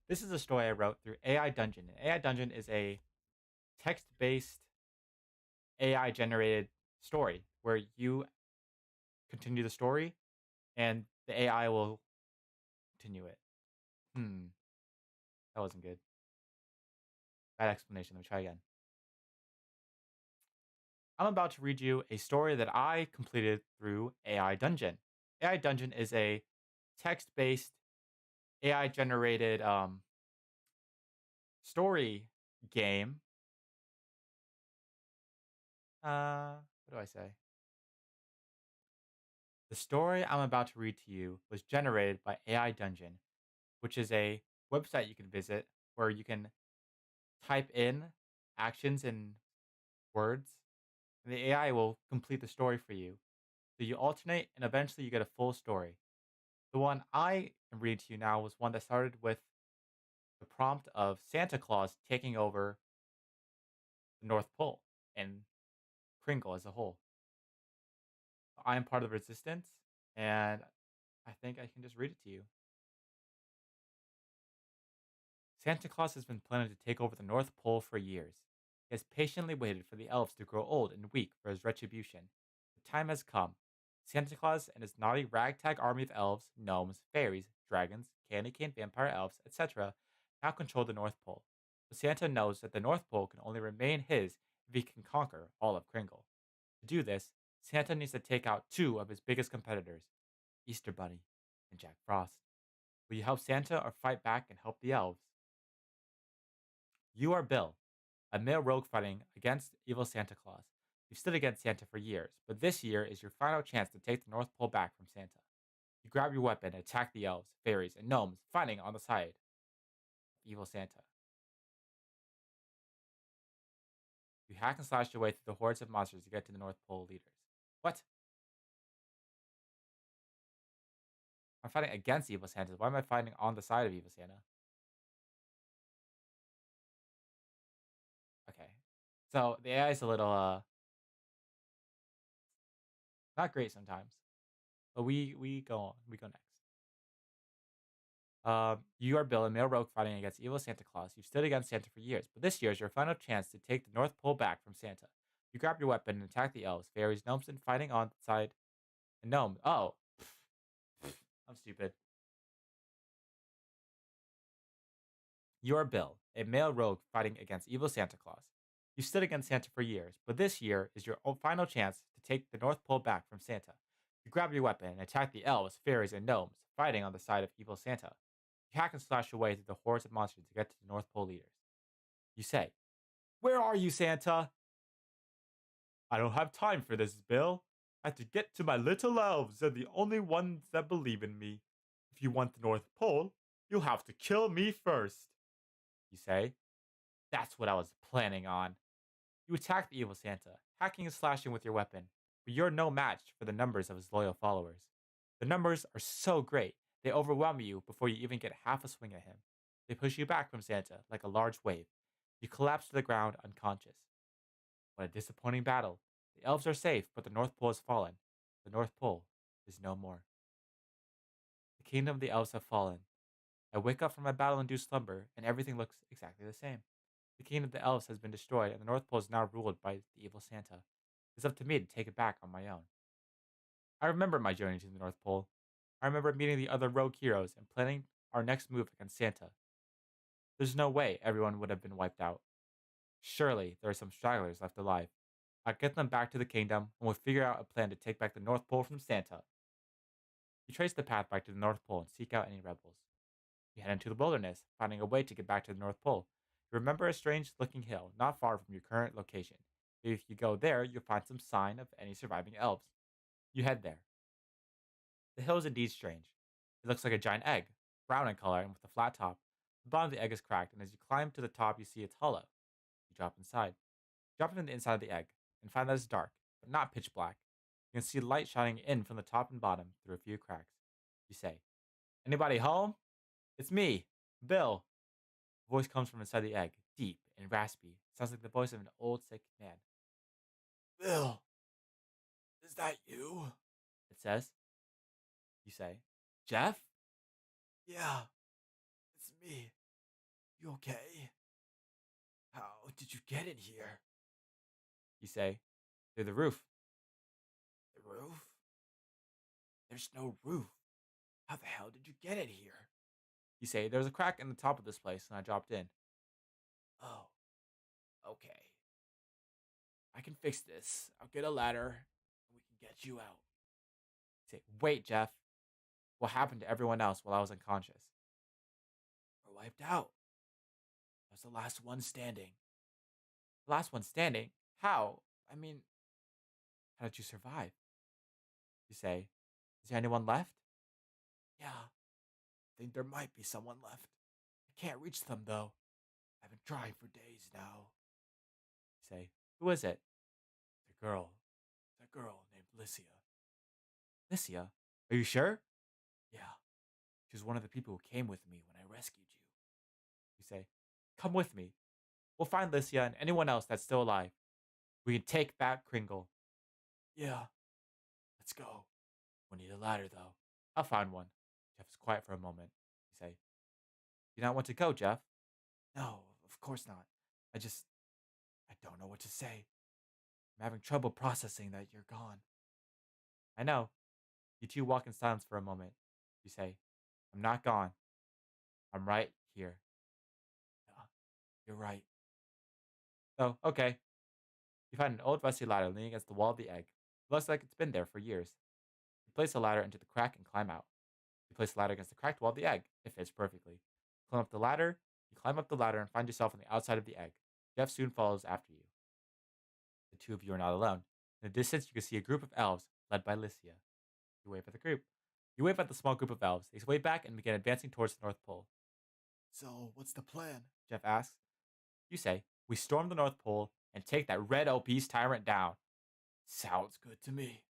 this is a story I wrote through AI Dungeon. And AI Dungeon is a text based AI generated story where you continue the story and the AI will continue it. Hmm, that wasn't good. Bad explanation. Let me try again. I'm about to read you a story that I completed through AI Dungeon. AI Dungeon is a text based AI generated story game. What do I say? The story I'm about to read to you was generated by AI Dungeon, which is a website you can visit where you can type in actions and words, and the AI will complete the story for you. So you alternate, and eventually you get a full story. The one I am reading to you now was one that started with the prompt of Santa Claus taking over the North Pole and Kringle as a whole. I am part of the resistance, and I think I can just read it to you. Santa Claus has been planning to take over the North Pole for years. He has patiently waited for the elves to grow old and weak for his retribution. The time has come. Santa Claus and his naughty ragtag army of elves, gnomes, fairies, dragons, candy cane vampire elves, etc., now control the North Pole. But Santa knows that the North Pole can only remain his if he can conquer all of Kringle. To do this, Santa needs to take out two of his biggest competitors, Easter Bunny and Jack Frost. Will you help Santa or fight back and help the elves? You are Bill, a male rogue fighting against evil Santa Claus. You've stood against Santa for years, but this year is your final chance to take the North Pole back from Santa. You grab your weapon and attack the elves, fairies, and gnomes fighting on the side of evil Santa. You hack and slash your way through the hordes of monsters to get to the North Pole leaders. What? I'm fighting against evil Santa. Why am I fighting on the side of evil Santa? Okay. So the AI is a little not great sometimes. But we go on. We go next. You are Bill, a male rogue fighting against evil Santa Claus. You've stood against Santa for years, but this year is your final chance to take the North Pole back from Santa. You grab your weapon and attack the elves, fairies, gnomes, and fighting on the side. And gnome. Oh, I'm stupid. You are Bill, a male rogue fighting against evil Santa Claus. You've stood against Santa for years, but this year is your final chance to take the North Pole back from Santa. You grab your weapon and attack the elves, fairies, and gnomes, fighting on the side of evil Santa. You hack and slash your way through the hordes of monsters to get to the North Pole leaders. You say, "Where are you, Santa?" "I don't have time for this, Bill. I have to get to my little elves. They're the only ones that believe in me. If you want the North Pole, you'll have to kill me first." You say, "That's what I was planning on." You attack the evil Santa, hacking and slashing with your weapon, but you're no match for the numbers of his loyal followers. The numbers are so great, they overwhelm you before you even get half a swing at him. They push you back from Santa like a large wave. You collapse to the ground unconscious. What a disappointing battle. The elves are safe, but the North Pole has fallen. The North Pole is no more. The kingdom of the elves have fallen. I wake up from my battle-induced slumber, and everything looks exactly the same. The kingdom of the elves has been destroyed, and the North Pole is now ruled by the evil Santa. It's up to me to take it back on my own. I remember my journey to the North Pole. I remember meeting the other rogue heroes and planning our next move against Santa. There's no way everyone would have been wiped out. Surely there are some stragglers left alive. I'll get them back to the kingdom, and we'll figure out a plan to take back the North Pole from Santa. You trace the path back to the North Pole and seek out any rebels. You head into the wilderness, finding a way to get back to the North Pole. You remember a strange looking hill not far from your current location. If you go there, you'll find some sign of any surviving elves. You head there. The hill is indeed strange. It looks like a giant egg, brown in color and with a flat top. The bottom of the egg is cracked, and as you climb to the top, you see it's hollow. You drop inside. Drop into the inside of the egg, and find that it's dark, but not pitch black. You can see light shining in from the top and bottom through a few cracks. You say, "Anybody home? It's me, Bill." A voice comes from inside the egg, deep and raspy. It sounds like the voice of an old, sick man. "Bill, is that you?" It says. You say, "Jeff?" "Yeah, it's me. You okay? How did you get in here?" You say, "Through the roof." "The roof? There's no roof. How the hell did you get in here?" You say, "There's a crack in the top of this place, and I dropped in." "Oh, okay. I can fix this. I'll get a ladder, and we can get you out." You say, "Wait, Jeff. What happened to everyone else while I was unconscious?" "We're wiped out. I was the last one standing." "The last one standing? How? I mean, how did you survive?" You say, "Is there anyone left?" "Yeah, I think there might be someone left. I can't reach them, though. I've been trying for days now." You say, "Who is it?" "The girl. The girl named Lycia." "Lycia? Are you sure?" "Yeah, she was one of the people who came with me when I rescued you." You say, "Come with me. We'll find Lycia and anyone else that's still alive. We can take back Kringle." "Yeah, let's go. We'll need a ladder, though." "I'll find one." Jeff is quiet for a moment. You say, "You not want to go, Jeff?" "No, of course not. I don't know what to say. I'm having trouble processing that you're gone." "I know." You two walk in silence for a moment. You say, "I'm not gone. I'm right here." "Yeah, you're right." "Oh, okay." You find an old rusty ladder leaning against the wall of the egg. It looks like it's been there for years. You place the ladder into the crack and climb out. You place the ladder against the cracked wall of the egg. It fits perfectly. Climb up the ladder. You climb up the ladder and find yourself on the outside of the egg. Jeff soon follows after you. The two of you are not alone. In the distance, you can see a group of elves led by Lycia. You wave at the group. You wave at the small group of elves. They sway back and begin advancing towards the North Pole. "So, what's the plan?" Jeff asks. You say, "We storm the North Pole and take that red obese tyrant down." "Sounds good to me."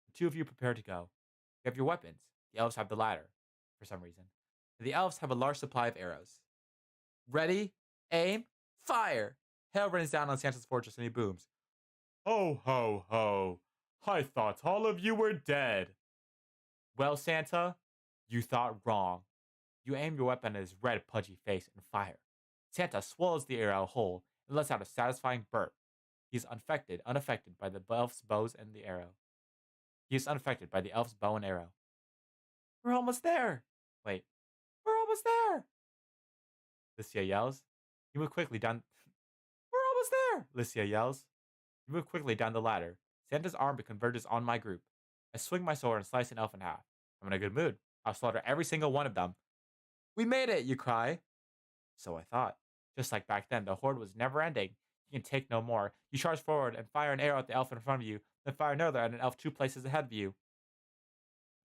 The two of you prepare to go. You have your weapons. The elves have the ladder, for some reason. The elves have a large supply of arrows. Ready, aim, fire! Hail rains down on Santa's fortress and he booms. "Ho, ho, ho! I thought all of you were dead." "Well, Santa, you thought wrong." You aim your weapon at his red, pudgy face and fire. Santa swallows the arrow whole and lets out a satisfying burp. He is unaffected by the elf's bows and the arrow. He is unaffected by the elf's bow and arrow. "We're almost there." Wait, "we're almost there." Lycia yells. You move quickly down. "We're almost there," Lycia yells. You move quickly down the ladder. Santa's army converges on my group. I swing my sword and slice an elf in half. I'm in a good mood. I'll slaughter every single one of them. "We made it," you cry. So I thought. Just like back then, the horde was never ending. You can take no more. You charge forward and fire an arrow at the elf in front of you, then fire another at an elf 2 places ahead of you.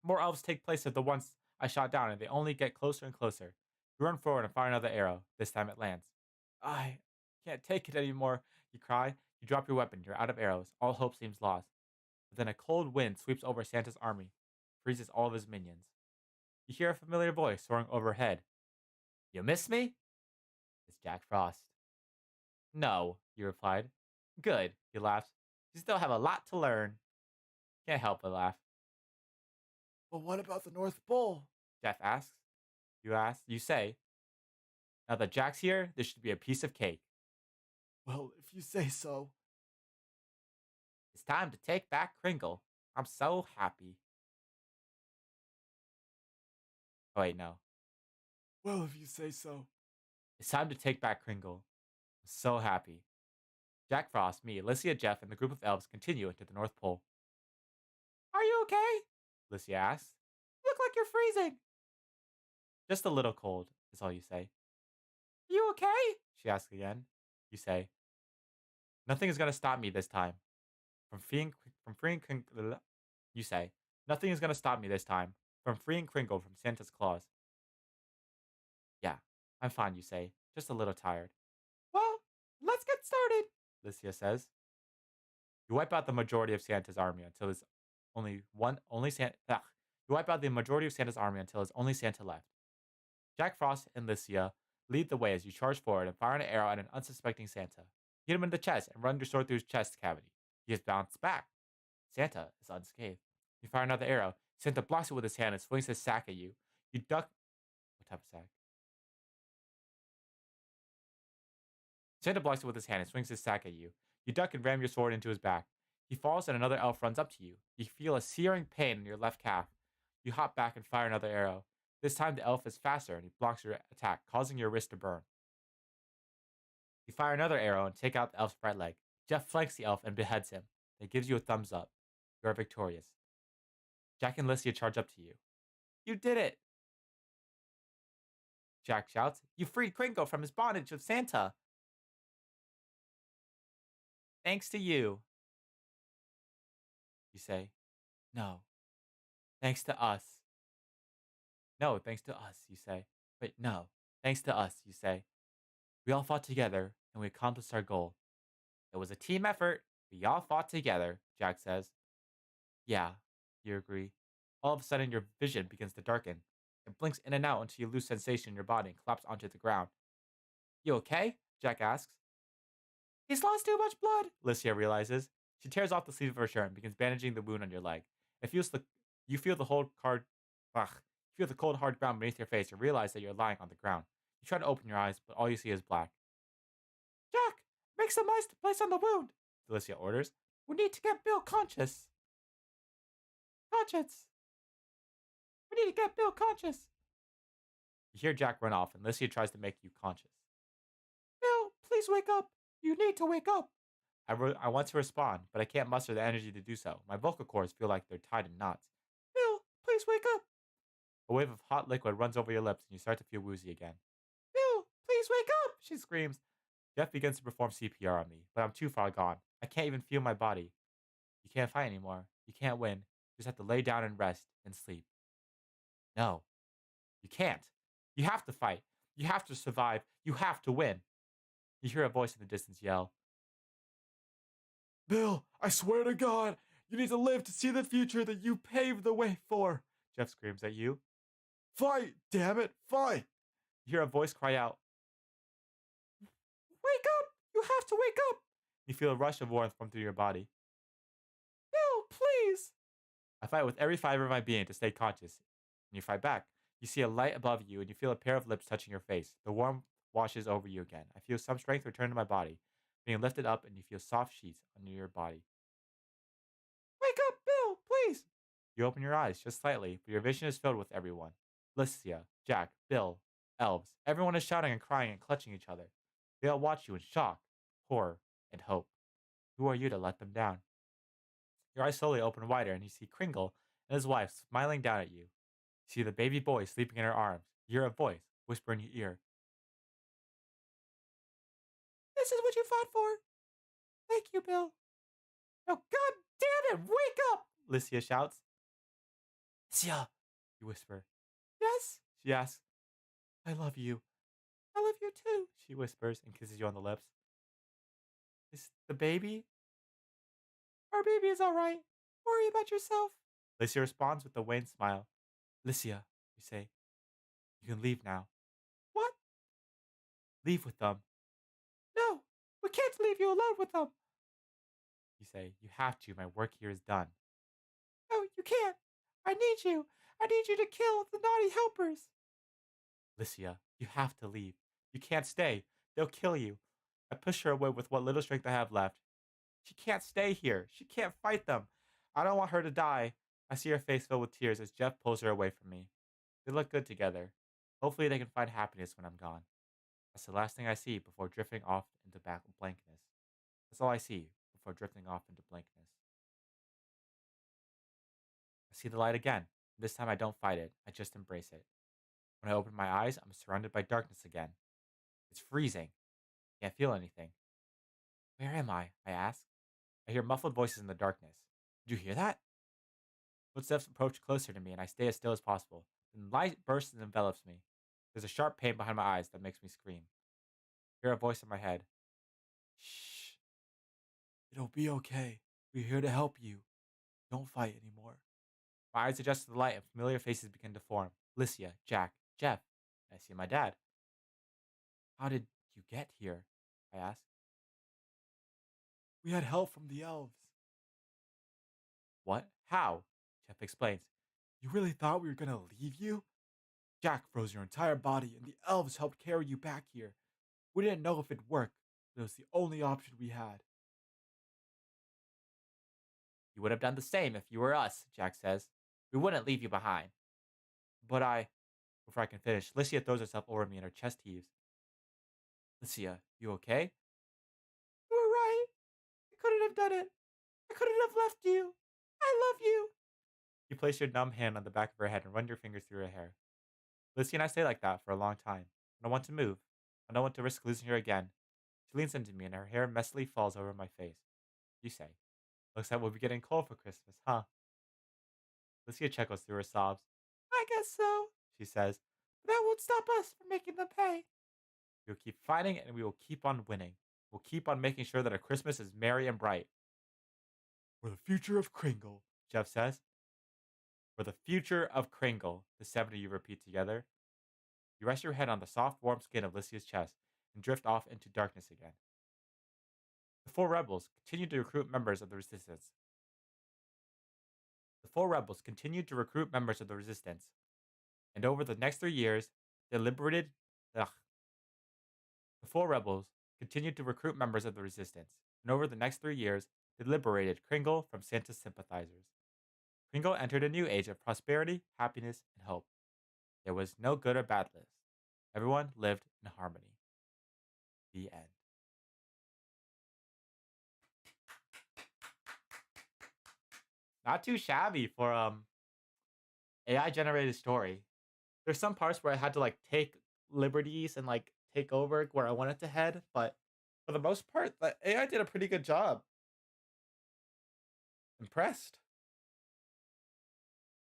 More elves take place of the ones I shot down, and they only get closer and closer. You run forward and fire another arrow. This time it lands. "I can't take it anymore," you cry. You drop your weapon. You're out of arrows. All hope seems lost. But then a cold wind sweeps over Santa's army, freezes all of his minions. You hear a familiar voice soaring overhead. "You miss me?" It's Jack Frost. "No," you replied. "Good," he laughs. "You still have a lot to learn." Can't help but laugh. "But what about the North Pole?" Jeff asks. You say, "Now that Jack's here, this should be a piece of cake." "Well, if you say so." It's time to take back Kringle. I'm so happy. Oh, wait, no. "Well, if you say so." It's time to take back Kringle. I'm so happy. Jack Frost, me, Lycia, Jeff, and the group of elves continue into the North Pole. "Are you okay?" Lycia asks. "You look like you're freezing." "Just a little cold. is all you say. You okay? She asks again. You say, nothing is going to stop me this time. From freeing, from freeing, you say, nothing is going to stop me this time. From freeing Kringle from Santa's claws. Yeah, I'm fine, you say, just a little tired. Well, let's get started, Licia says. You wipe out the majority of Santa's army until there's only Santa. You wipe out the majority of Santa's army until there's only Santa left. Jack Frost and Licia lead the way as you charge forward and fire an arrow at an unsuspecting Santa. Hit him in the chest and run your sword through his chest cavity. He is bounced back. Santa is unscathed. You fire another arrow. Santa blocks it with his hand and swings his sack at you. You duck. What type of sack? Santa blocks it with his hand and swings his sack at you. You duck and ram your sword into his back. He falls and another elf runs up to you. You feel a searing pain in your left calf. You hop back and fire another arrow. This time the elf is faster and he blocks your attack, causing your wrist to burn. You fire another arrow and take out the elf's right leg. Jeff flanks the elf and beheads him. It gives you a thumbs up. You are victorious. Jack and Licia charge up to you. You did it! Jack shouts. You freed Kringle from his bondage of Santa. Thanks to you. You say, no, thanks to us. No, thanks to us, you say. But no, thanks to us, you say. We all fought together and we accomplished our goal. It was a team effort. We all fought together, Jack says. Yeah, you agree. All of a sudden, your vision begins to darken. It blinks in and out until you lose sensation in your body and collapse onto the ground. You okay? Jack asks. He's lost too much blood, Licia realizes. She tears off the sleeve of her shirt and begins bandaging the wound on your leg. You feel the you feel the cold, hard ground beneath your face and realize that you're lying on the ground. You try to open your eyes, but all you see is black. Jack, make some ice to place on the wound, Licia orders. We need to get Bill conscious. Conscience. We need to get Bill conscious. You hear Jack run off, and Licia tries to make you conscious. Bill, please wake up. You need to wake up. I want to respond, but I can't muster the energy to do so. My vocal cords feel like they're tied in knots. Bill, please wake up. A wave of hot liquid runs over your lips, and you start to feel woozy again. Bill, please wake up, she screams. Jeff begins to perform CPR on me, but I'm too far gone. I can't even feel my body. You can't fight anymore. You can't win. You just have to lay down and rest and sleep. No, you can't. You have to fight. You have to survive. You have to win. You hear a voice in the distance yell, Bill, I swear to God, you need to live to see the future that you paved the way for. Jeff screams at you. Fight, damn it, fight. You hear a voice cry out, wake up! You have to wake up! You feel a rush of warmth run through your body. Bill, please! I fight with every fiber of my being to stay conscious. And you fight back. You see a light above you and you feel a pair of lips touching your face. The warmth washes over you again. I feel some strength return to my body, being lifted up, and you feel soft sheets under your body. Wake up, Bill, please! You open your eyes just slightly, but your vision is filled with everyone. Licia, Jack, Bill, elves. Everyone is shouting and crying and clutching each other. They all watch you in shock, horror, and hope. Who are you to let them down? Your eyes slowly open wider, and you see Kringle and his wife smiling down at you. You see the baby boy sleeping in her arms. You hear a voice whisper in your ear. This is what you fought for. Thank you, Bill. Oh, God damn it, wake up! Licia shouts. Licia, you whisper. Yes? She asks. I love you. I love you too, she whispers and kisses you on the lips. Is the baby? Our baby is all right. Worry about yourself. Licia responds with a wan smile. Licia, you say, you can leave now. What? Leave with them. No, we can't leave you alone with them. You say, you have to. My work here is done. No, you can't. I need you. I need you to kill the naughty helpers. Licia, you have to leave. You can't stay. They'll kill you. I push her away with what little strength I have left. She can't stay here. She can't fight them. I don't want her to die. I see her face filled with tears as Jeff pulls her away from me. They look good together. Hopefully they can find happiness when I'm gone. That's the last thing I see before drifting off into blankness. That's all I see before drifting off into blankness. I see the light again. This time I don't fight it. I just embrace it. When I open my eyes, I'm surrounded by darkness again. It's freezing. Can't feel anything. Where am I? I ask. I hear muffled voices in the darkness. Did you hear that? Footsteps approach closer to me, and I stay as still as possible. Then light bursts and envelops me. There's a sharp pain behind my eyes that makes me scream. I hear a voice in my head. Shh. It'll be okay. We're here to help you. Don't fight anymore. My eyes adjust to the light, and familiar faces begin to form. Licia, Jack, Jeff. I see my dad. How did you get here? I ask. We had help from the elves. What? How? Jeff explains. You really thought we were gonna leave you? Jack froze your entire body, and the elves helped carry you back here. We didn't know if it'd work, but it was the only option we had. You would have done the same if you were us, Jack says. We wouldn't leave you behind. But I. Before I can finish, Licia throws herself over me and her chest heaves. Licia, you okay? You were right. I couldn't have done it. I couldn't have left you. I love you. You place your numb hand on the back of her head and run your fingers through her hair. Lizzie and I stay like that for a long time. I don't want to move. I don't want to risk losing her again. She leans into me and her hair messily falls over my face. You say, looks like we'll be getting cold for Christmas, huh? Lucia chuckles through her sobs. I guess so, she says. But that won't stop us from making them pay. We'll keep fighting and we will keep on winning. We'll keep on making sure that our Christmas is merry and bright. For the future of Kringle, Jeff says. For the future of Kringle, the 7 of you repeat together. You rest your head on the soft, warm skin of Lycia's chest and drift off into darkness again. The four rebels continued to recruit members of the resistance. The four rebels continued to recruit members of the resistance, and over the next 3 years, they liberated. Ugh. The four rebels continued to recruit members of the resistance, and over the next 3 years, they liberated Kringle from Santa's sympathizers. Kringle entered a new age of prosperity, happiness, and hope. There was no good or bad list. Everyone lived in harmony. The end. Not too shabby for AI generated story. There's some parts where I had to like take liberties and like take over where I wanted to head, but for the most part, the AI did a pretty good job. Impressed.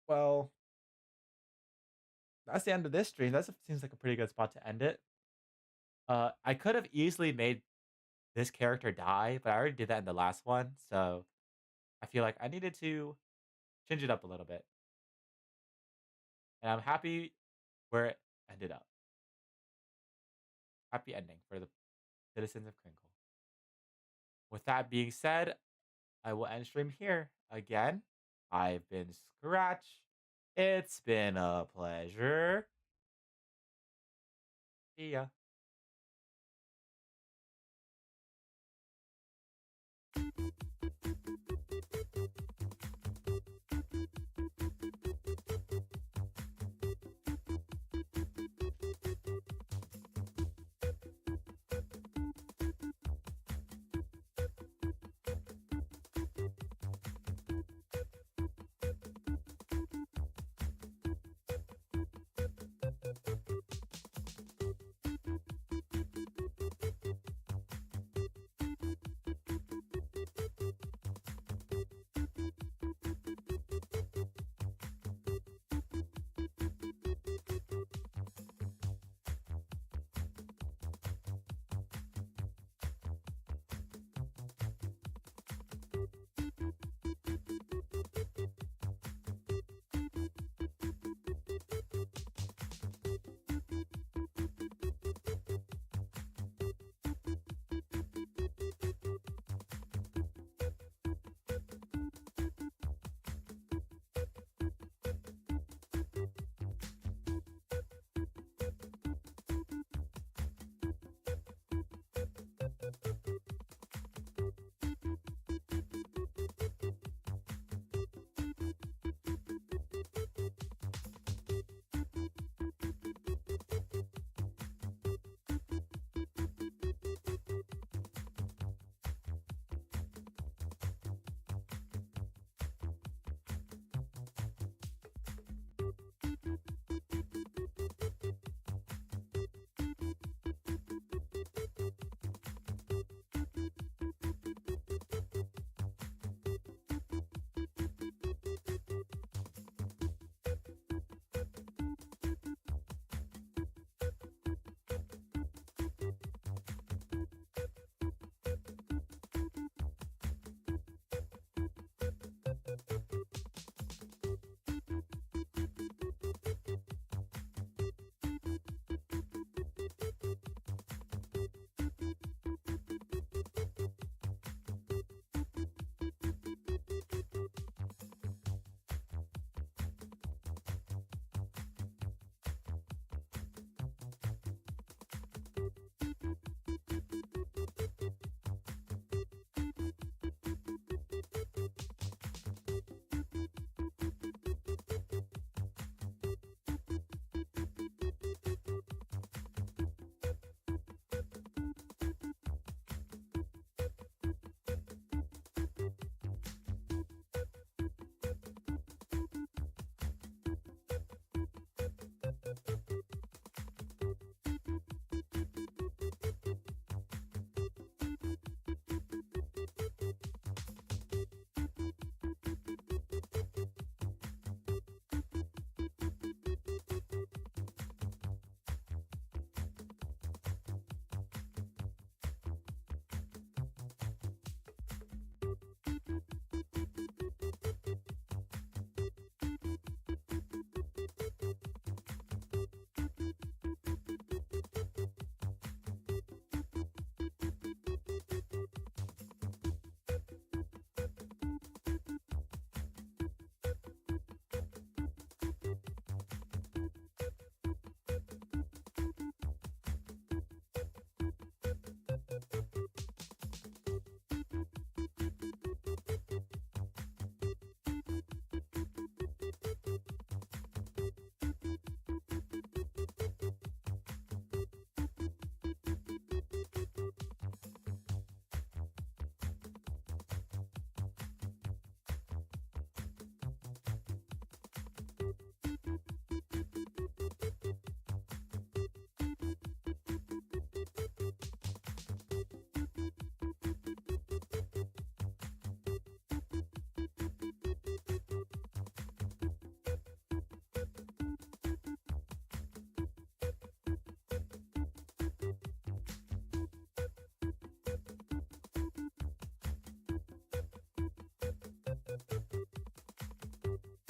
Well, that's the end of this stream. That seems like a pretty good spot to end it. I could have easily made this character die, but I already did that in the last one, so I feel like I needed to change it up a little bit. And I'm happy where it ended up. Happy ending for the citizens of Crinkle. With that being said, I will end stream here. Again, I've been Scratch. It's been a pleasure. See ya.